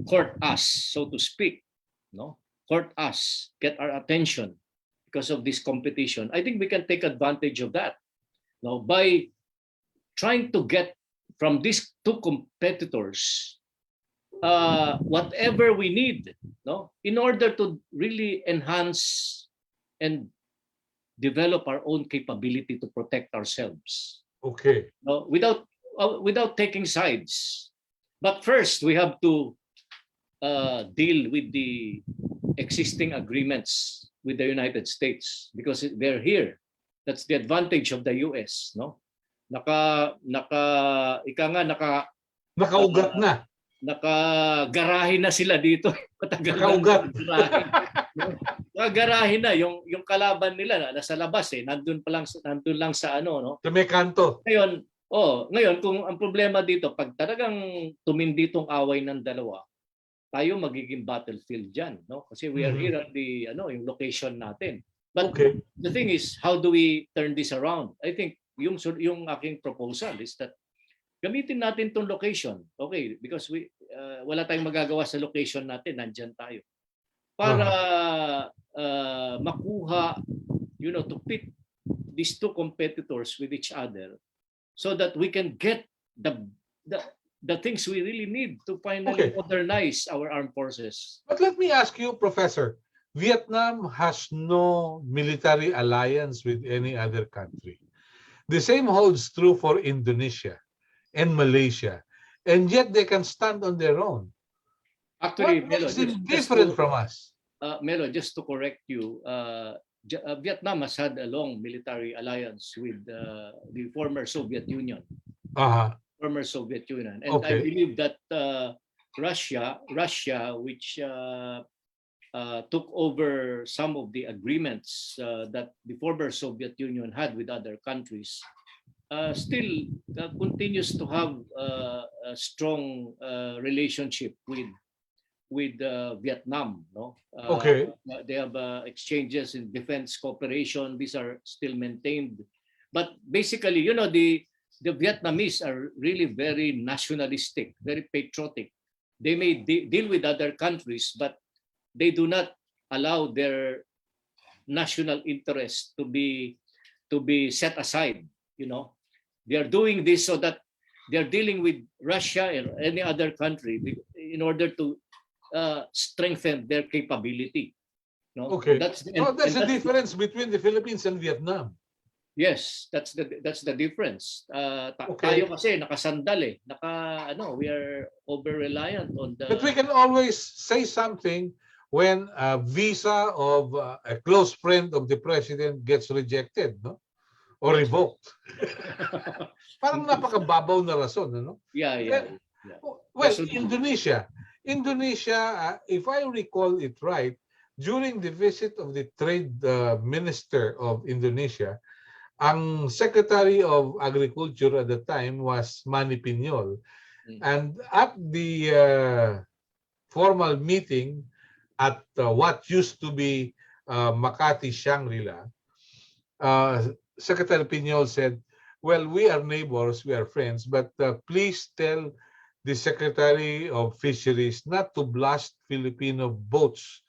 court us, so to speak, court us, get our attention because of this competition, I think we can take advantage of that by trying to get from these two competitors whatever we need, in order to really enhance and develop our own capability to protect ourselves. Okay. Without taking sides. But first, we have to deal with the existing agreements with the United States because they're here. That's the advantage of the US, Nakaugat na. Nakagarahe na sila dito. Nakaugat. Nakagarahe na yung kalaban nila nasa labas nandun lang sa Sa may kanto. Ngayon kung ang problema dito pag talagang tumindi tong away ng dalawa, tayo magiging battlefield diyan, Kasi we are here at the yung location natin. But the thing is, how do we turn this around? I think yung aking proposal is that gamitin natin tong location. Okay, because wala tayong magagawa sa location natin, nandiyan tayo. Para makuha, to pit these two competitors with each other so that we can get the things we really need to finally modernize our armed forces. But let me ask you, Professor, Vietnam has no military alliance with any other country. The same holds true for Indonesia and Malaysia, and yet they can stand on their own. Actually, what makes them different from us? Melo, just to correct you, Vietnam has had a long military alliance with the former Soviet Union. Former Soviet Union, and I believe that Russia, which took over some of the agreements that the former Soviet Union had with other countries, still continues to have a strong relationship with Vietnam. They have exchanges in defense cooperation. These are still maintained. But basically, the Vietnamese are really very nationalistic, very patriotic. They may deal with other countries, but they do not allow their national interest to be set aside. They are doing this so that they are dealing with Russia or any other country in order to strengthen their capability. No, Okay. that's So that's the that's difference between the Philippines and Vietnam. yes, that's the difference. Okay. Tayo kasi nakasandal we are over reliant on But we the can always say something when a visa of a close friend of the president gets rejected, no? Or yes. revoked. Parang napakababaw na rason, ano? Yeah, yeah, yeah. Well, Resolution. Indonesia, if I recall it right, during the visit of the trade minister of Indonesia, ang Secretary of Agriculture at the time was Manny Piñol. And at the formal meeting at what used to be Makati Shangri-La, Secretary Piñol said, well, we are neighbors, we are friends, but please tell the Secretary of Fisheries not to blast Filipino boats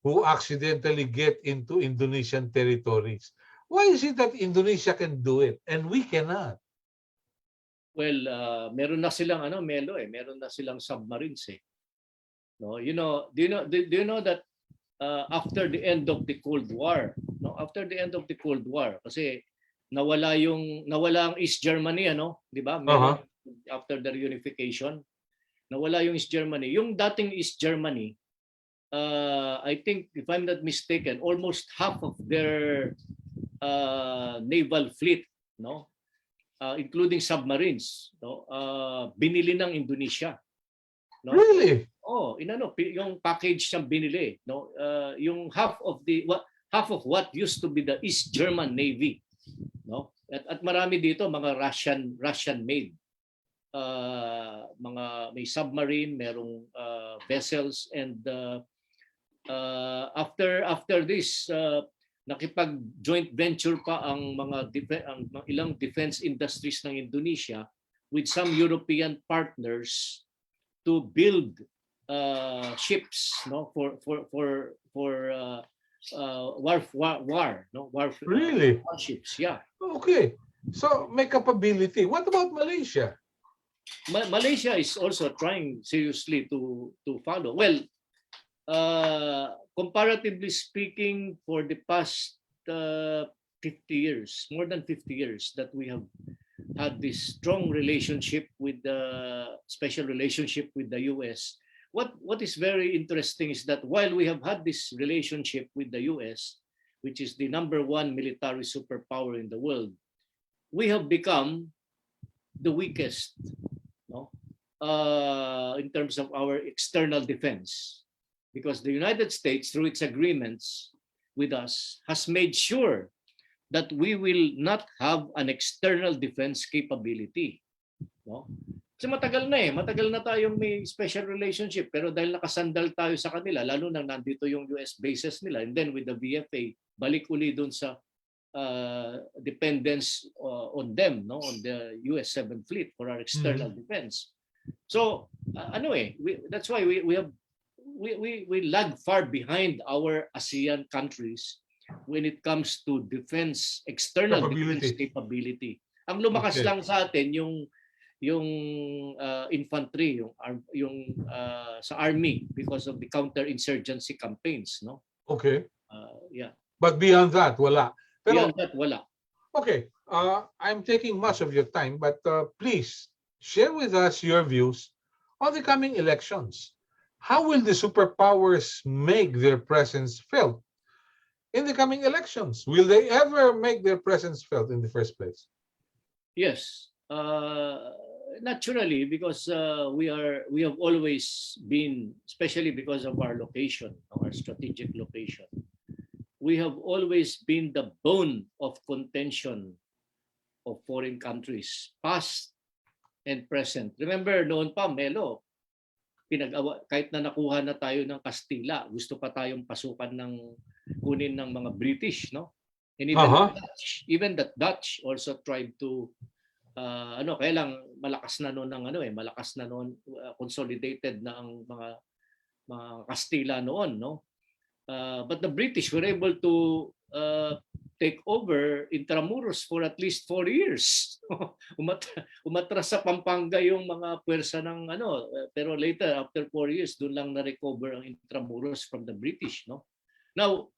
who accidentally get into Indonesian territories. Why is it that Indonesia can do it and we cannot? Well, meron na silang Melo meron na silang submarines No, do you know that after the end of the Cold War, no, after the end of the Cold War kasi nawala ang East Germany di ba? Melo, after the reunification, nawala yung East Germany. Yung dating East Germany, I think if I'm not mistaken, almost half of their naval fleet, no, including submarines, no, binili ng Indonesia. No? Really? Oh, yung package siyang binili, no, yung half of what used to be the East German Navy, no, at marami dito mga Russian made. Mga may submarine, merong vessels, and after this nakipag joint venture pa ang mga ilang defense industries ng Indonesia with some European partners to build ships, no, for Really? warships. Yeah. Okay. So may capability. What about Malaysia? Malaysia is also trying seriously to follow. Well, comparatively speaking, for the past 50 years, more than 50 years, that we have had this strong relationship with special relationship with the US. What is very interesting is that while we have had this relationship with the US, which is the #1 military superpower in the world, we have become the weakest, no, in terms of our external defense, because the United States, through its agreements with us, has made sure that we will not have an external defense capability. No? Kasi matagal na tayong may special relationship, pero dahil nakasandal tayo sa kanila, lalo na nandito yung US bases nila, and then with the VFA, balik uli dun sa dependence on them, no, on the US 7th Fleet for our external defense. So that's why we lag far behind our ASEAN countries when it comes to defense, external defense capability. Ang lumakas lang sa atin yung infantry, yung sa army, because of the counterinsurgency campaigns, no? Okay. Yeah. But beyond that, wala. Pero, beyond that, wala. Okay. I'm taking much of your time, but please share with us your views on the coming elections. How will the superpowers make their presence felt in the coming elections? Will they ever make their presence felt in the first place? Yes, naturally, because we have always been, especially because of our location, our strategic location, we have always been the bone of contention of foreign countries, past and present. Remember noon pa, Melo, kahit na nakuha na tayo ng Kastila, gusto pa tayong pasukan kunin ng mga British, no? And even the Dutch also tried to kaya lang malakas na noon consolidated na ang mga Kastila noon, no? But the British were able to take over Intramuros for at least 4 years. Umatras sa Pampanga yung mga puwersa ng pero later after 4 years doon lang na-recover ang Intramuros from the British, no? Now,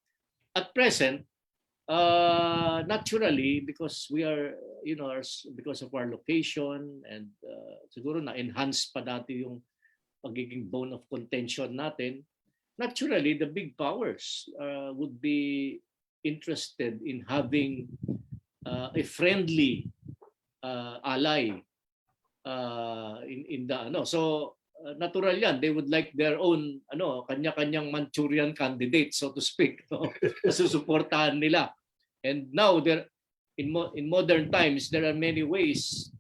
at present, naturally, because we are, because of our location and siguro na-enhance pa dati yung pagiging bone of contention natin, naturally, the big powers would be interested in having a friendly ally in the So natural yan, they would like their own kanya-kanyang Manchurian candidate, so to speak, no? Na susuportahan nila. And now there in modern times there are many ways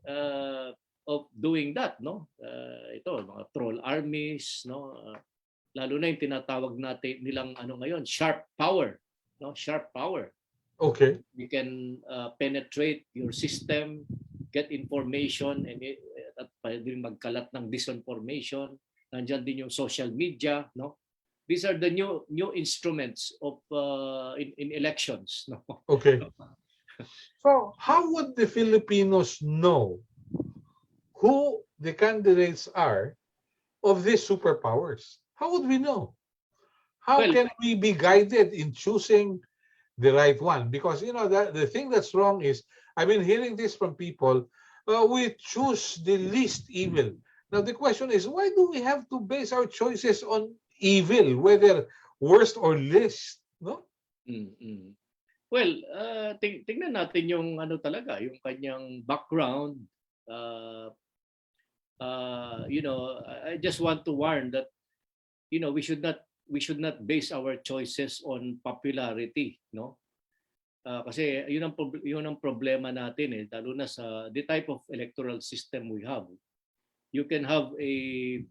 of doing that, no? Ito mga troll armies, no? Lalo na yung tinatawag natin nilang ngayon, sharp power, no? Sharp power. Okay. You can penetrate your system, get information, and at pwede magkalat ng disinformation. Nandiyan din yung social media, no? These are the new instruments of in elections, no? Okay. So, how would the Filipinos know who the candidates are of these superpowers? How would we know? How Well, can we be guided in choosing the right one? Because the thing that's wrong is, I've been hearing this from people. We choose the least evil. Now the question is, why do we have to base our choices on evil, whether worst or least? No. Well, tingnan natin yung talaga, yung kanyang background. I just want to warn that we should not base our choices on popularity, no? Kasi yun ang problema natin lalo na sa the type of electoral system we have. You can have a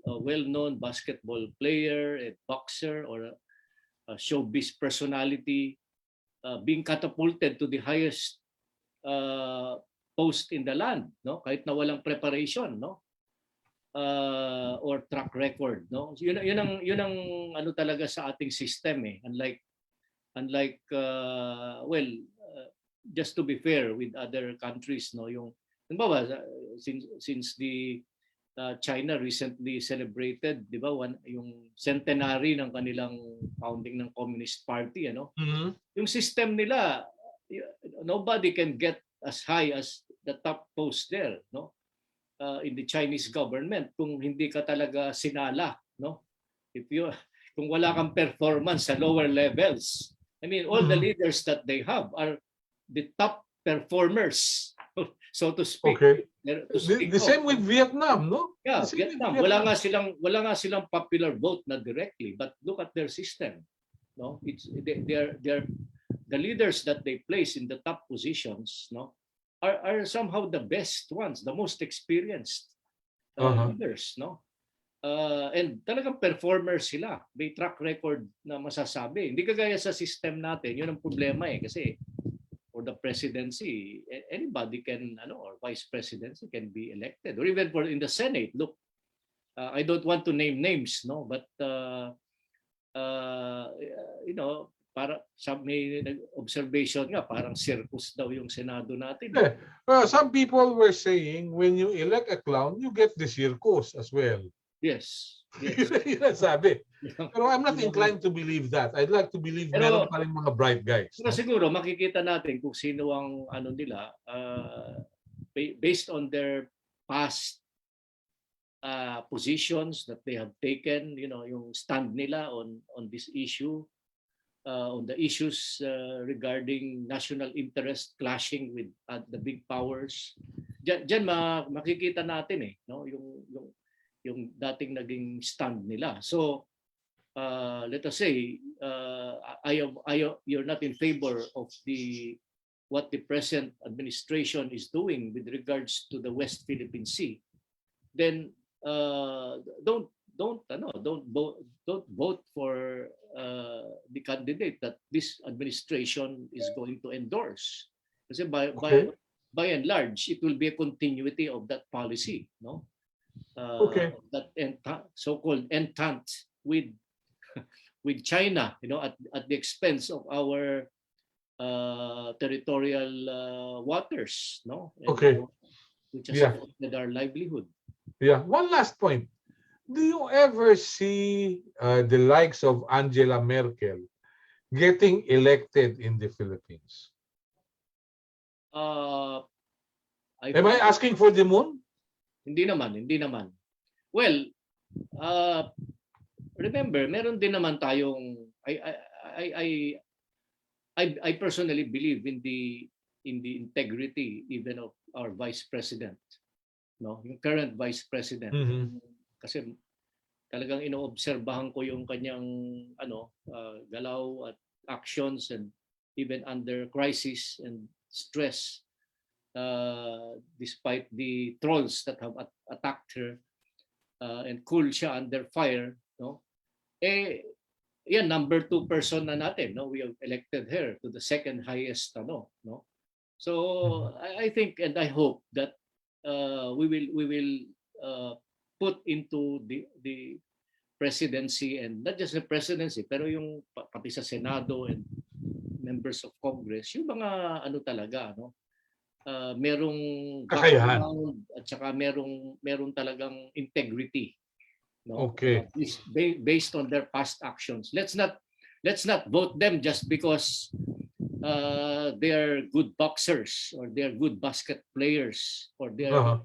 well-known basketball player, a boxer, or a showbiz personality being catapulted to the highest post in the land, no? Kahit na walang preparation, no? Or track record, no? Yun ang talaga sa ating system unlike just to be fair with other countries, no, yung since the China recently celebrated, di ba, yung centenary ng kanilang founding ng Communist Party, Mm-hmm. Yung system nila, nobody can get as high as the top post there, no? In the Chinese government kung hindi ka talaga sinala, no? Kung wala kang performance sa lower levels. I mean, all the leaders that they have are the top performers, so to speak. Okay. The same with Vietnam, no? Yeah, Vietnam. Wala nga silang popular vote na directly, but look at their system. No? They're the leaders that they place in the top positions, no, are somehow the best ones, the most experienced leaders, no? And talagang performers sila. May track record na masasabi. Hindi kagaya sa system natin. Yun ang problema kasi for the presidency, anybody can, or vice presidency can be elected. Or even in the Senate. Look, I don't want to name names, no? But, para may observation nga, parang circus daw yung Senado natin. Yeah. Some people were saying when you elect a clown, you get the circus as well. Yes. Yun ang sabi. Pero I'm not inclined to believe that. I'd like to believe meron pa rin mga bright guys. Pero siguro makikita natin kung sino ang nila based on their past positions that they have taken, yung stand nila on this issue, on the issues regarding national interest clashing with the big powers. Diyan makikita natin no, yung dating naging stand nila. So let us say you're not in favor of what the present administration is doing with regards to the West Philippine Sea, then don't vote for the candidate that this administration is going to endorse. Kasi by and large, it will be a continuity of that policy, no? That so-called entente with with China, at the expense of our territorial waters, and Okay. which has Yeah. affected our livelihood. Yeah. One last point. Do you ever see the likes of Angela Merkel getting elected in the Philippines? Uh, I Am I asking for the moon? Hindi naman. Well, remember, meron din naman tayong I personally believe in the integrity even of our vice president, yung current vice president. Mhm. Kasi talagang inoobserbahan ko yung kanyang galaw at actions, and even under crisis and stress, despite the trolls that have attacked her, and cool siya under fire, yan, number 2 person na natin, we have elected her to the second highest, so I think and I hope that we will put into the presidency, and not just the presidency, pero yung pati sa Senado and members of Congress, yung mga talaga, merong Kakayahan. background at saka merong talagang integrity, Okay. based on their past actions. Let's not vote them just because they are good boxers or they are good basket players or they are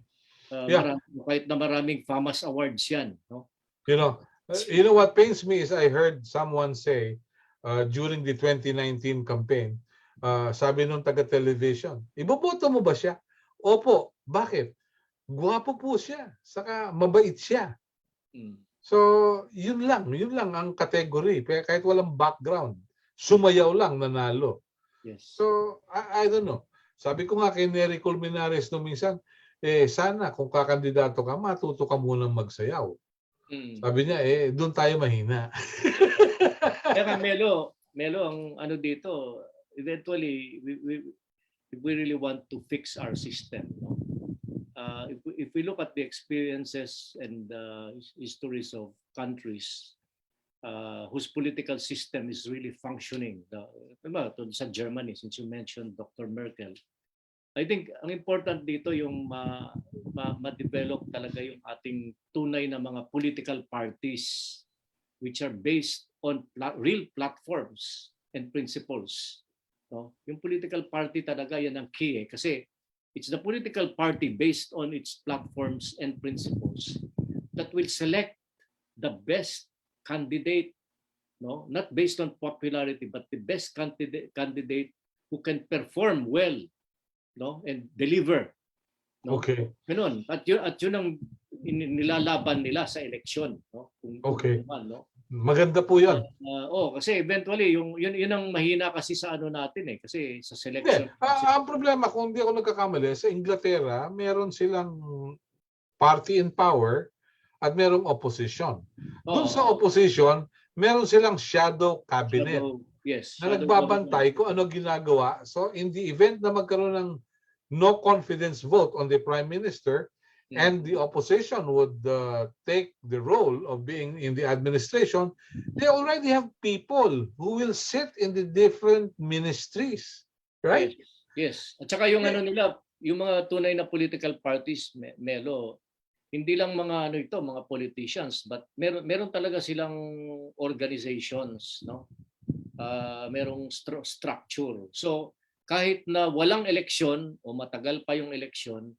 Yeah. kahit na maraming famous awards yan, You know what pains me is I heard someone say during the 2019 campaign, sabi nung taga-television, iboboto mo ba siya? Opo. Bakit? Guwapo po siya. Saka mabait siya. So, yun lang ang category. Kahit walang background, sumayaw lang, nanalo. Yes. So, I don't know. Sabi ko nga kay Nery Colmenares nung minsan, sana kung kakandidato ka, matuto ka munang magsayaw. Sabi niya, doon tayo mahina. Kaya Melo, ang dito, eventually, if we really want to fix our system, if we look at the experiences and histories of countries whose political system is really functioning, sa Germany, since you mentioned Dr. Merkel, I think ang important dito yung ma-develop talaga yung ating tunay na mga political parties which are based on real platforms and principles. Yung political party talaga yan ang key kasi it's the political party based on its platforms and principles that will select the best candidate, not based on popularity, but the best candidate who can perform well, and deliver. Okay. Ganun. At yun ang nilalaban nila sa eleksyon. Okay. Maganda po yun. Kasi eventually, yun ang mahina kasi sa natin kasi sa selection. Ang problema, kung hindi ako nagkakamali, sa Inglaterra, meron silang party in power at merong opposition. Doon sa opposition, meron silang shadow cabinet. Yes. Na nagbabantay kung ano ginagawa. So in the event na magkaroon ng no confidence vote on the Prime Minister, and the opposition would take the role of being in the administration, they already have people who will sit in the different ministries. Right? Yes. At saka yung nila, yung mga tunay na political parties, Melo, hindi lang mga mga politicians, but meron talaga silang organizations, merong structure. So kahit na walang eleksyon o matagal pa yung eleksyon,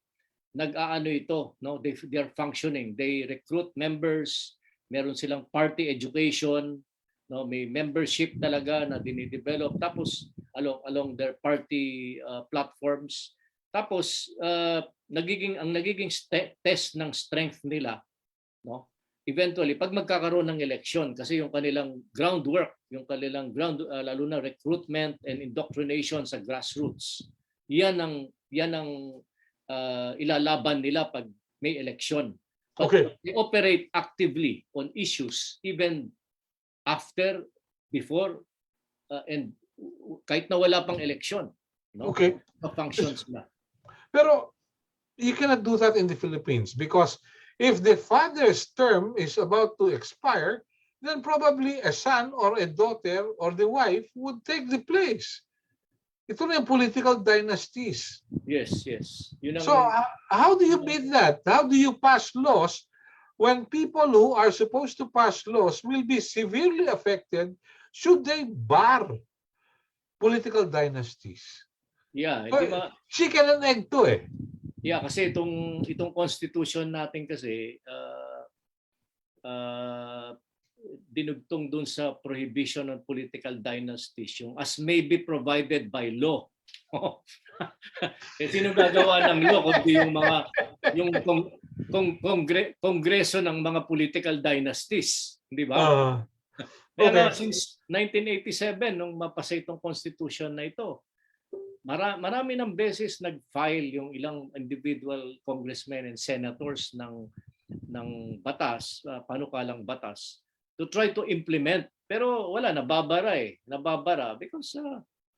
nag-aano ito, they are functioning. They recruit members, meron silang party education, may membership talaga na dinidevelop, tapos along their party platforms. Tapos ang nagiging test ng strength nila, eventually pag magkakaroon ng eleksyon, kasi yung kanilang groundwork, yung kanilang lalo na recruitment and indoctrination sa grassroots, yan ang ilalaban nila pag may election. But they operate actively on issues even after, before, and kahit na wala pang election. Functions na. Pero you cannot do that in the Philippines because if the father's term is about to expire, then probably a son or a daughter or the wife would take the place. Ito na yung political dynasties. Yes, yes. Yun ang, So how do you beat that? How do you pass laws when people who are supposed to pass laws will be severely affected should they bar political dynasties? yeah, So, hindi ma, chicken and egg to eh. yeah, kasi itong constitution natin kasi dinugtong dun sa prohibition of political dynasties, yung as may be provided by law. Eh, sino gagawa ng law kundi yung kongreso ng mga political dynasties, di ba? Kaya nga since 1987 nung mapasa itong constitution na ito, marami ng beses nag-file yung ilang individual congressmen and senators ng batas, panukalang batas, to try to implement. Pero wala, nababara because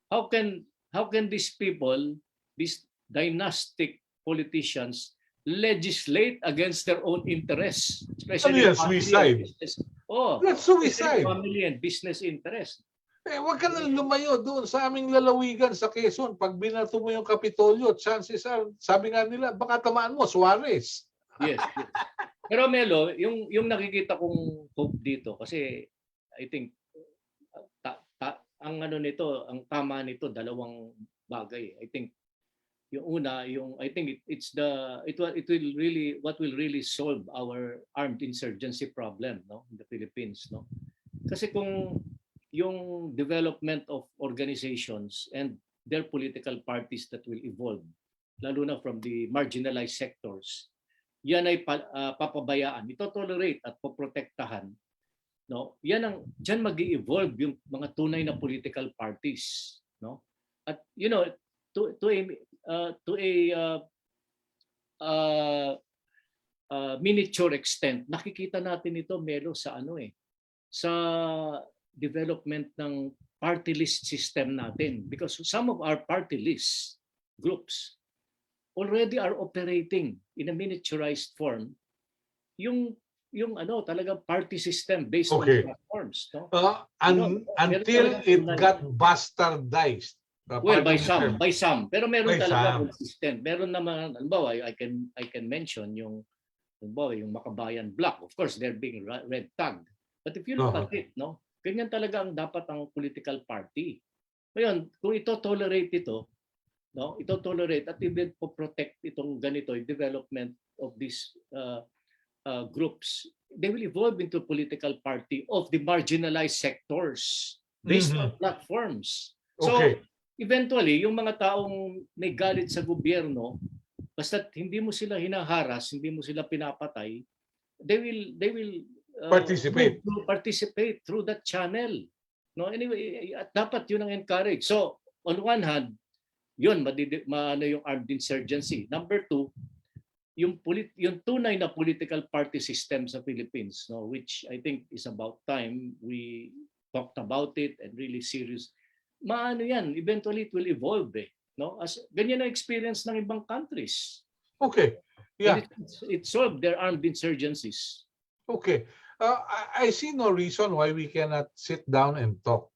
how can these people, these dynastic politicians, legislate against their own interests, especially suicide. That's suicide. Family and business interest. Eh, wag ka nang lumayo doon sa aming lalawigan sa Quezon. Pag binato mo yung Kapitolyo, chances are, sabi nga nila, baka tamaan mo, Suarez. Yes. Pero Melo, yung nakikita kong hope dito, kasi I think ang ang tama nito, dalawang bagay. I think yung una, I think it will really, what will really solve our armed insurgency problem, no, in the Philippines, no. Kasi kung yung development of organizations and their political parties that will evolve, lalo na from the marginalized sectors, yan ay papabayaan, ito-tolerate at poprotektahan, no. Diyan mag-i-evolve yung mga tunay na political parties, no. At to a miniature extent, nakikita natin ito, Melo, sa sa development ng party list system natin, because some of our party list groups already are operating in a miniaturized form yung talaga party system based on platforms, no? Until it got bastardized. Well, by some, pero meron talaga consistent. Meron naman, halimbawa, I can mention yung Makabayan Bloc. Of course, they're being red tagged. But if you look at it, no, ganyan talaga ang dapat ang political party. Ngayon, kung ito-tolerate ito, no, ito-tolerate at even protect itong ganito, yung development of these groups, they will evolve into a political party of the marginalized sectors based on platforms. So, eventually, yung mga taong may galit sa gobyerno, basta hindi mo sila hinaharas, hindi mo sila pinapatay, they will participate through that channel. No, anyway, at dapat yun ang encourage. So, on one hand, yun yung armed insurgency. Number two, yung tunay na political party system sa Philippines, no, which I think is about time we talked about it and really serious. Yan, eventually it will evolve, no? As ganyan ang experience ng ibang countries. Okay. Yeah. It solved their armed insurgencies. Okay. I see no reason why we cannot sit down and talk.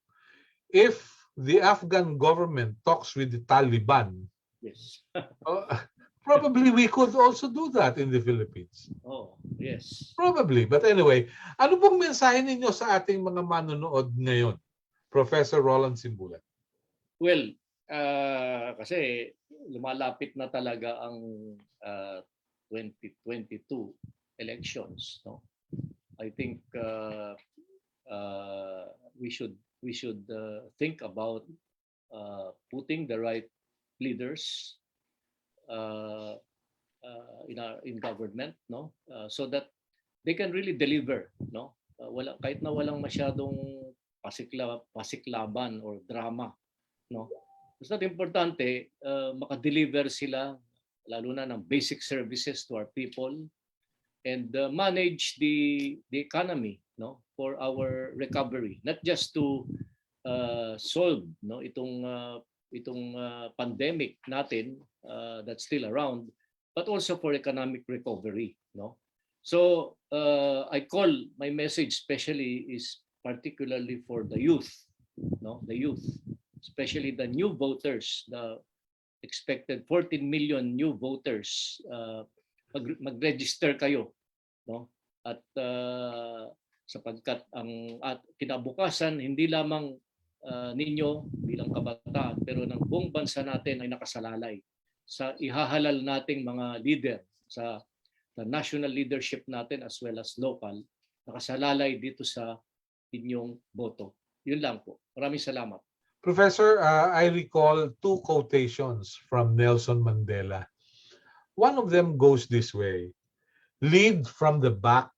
If the Afghan government talks with the Taliban, yes. Probably we could also do that in the Philippines. Oh, yes. Probably. But anyway, ano pong mensahe ninyo sa ating mga manonood ngayon? Professor Roland Simbulan. Well, kasi lumalapit na talaga ang 2022 elections, no? I think we should think about putting the right leaders in government, no, so that they can really deliver, no, kahit na walang masyadong pasiklaban or drama, no. Basta importante makadeliver sila lalo na ng basic services to our people and manage the economy, no, for our recovery, not just to solve, no, itong pandemic natin that's still around, but also for economic recovery, no. So I call my message especially is particularly for the youth, no, the youth, especially the new voters, the expected 14 million new voters. Mag-register kayo, no? At sapagkat ang kinabukasan hindi lamang ninyo bilang kabataan pero ng buong bansa natin ay nakasalalay sa ihahalal nating mga leader sa the national leadership natin as well as local, nakasalalay dito sa inyong boto. Yun lang po. Maraming salamat. Professor, I recall two quotations from Nelson Mandela. One of them goes this way: lead from the back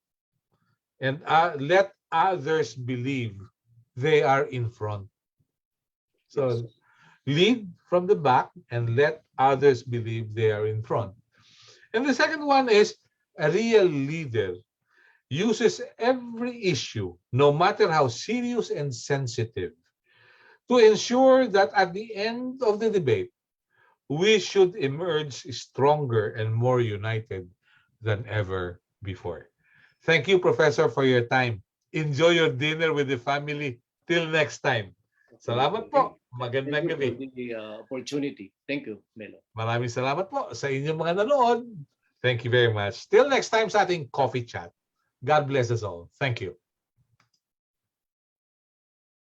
and let others believe they are in front. So lead from the back and let others believe they are in front. And the second one is a real leader uses every issue, no matter how serious and sensitive, to ensure that at the end of the debate, we should emerge stronger and more united than ever before. Thank you, Professor, for your time. Enjoy your dinner with the family. Till next time. Salamat po. Magandang gabi. Thank you for the opportunity. Thank you, Melo. Maraming salamat po sa inyong mga nanood. Thank you very much. Till next time sa ating coffee chat. God bless us all. Thank you.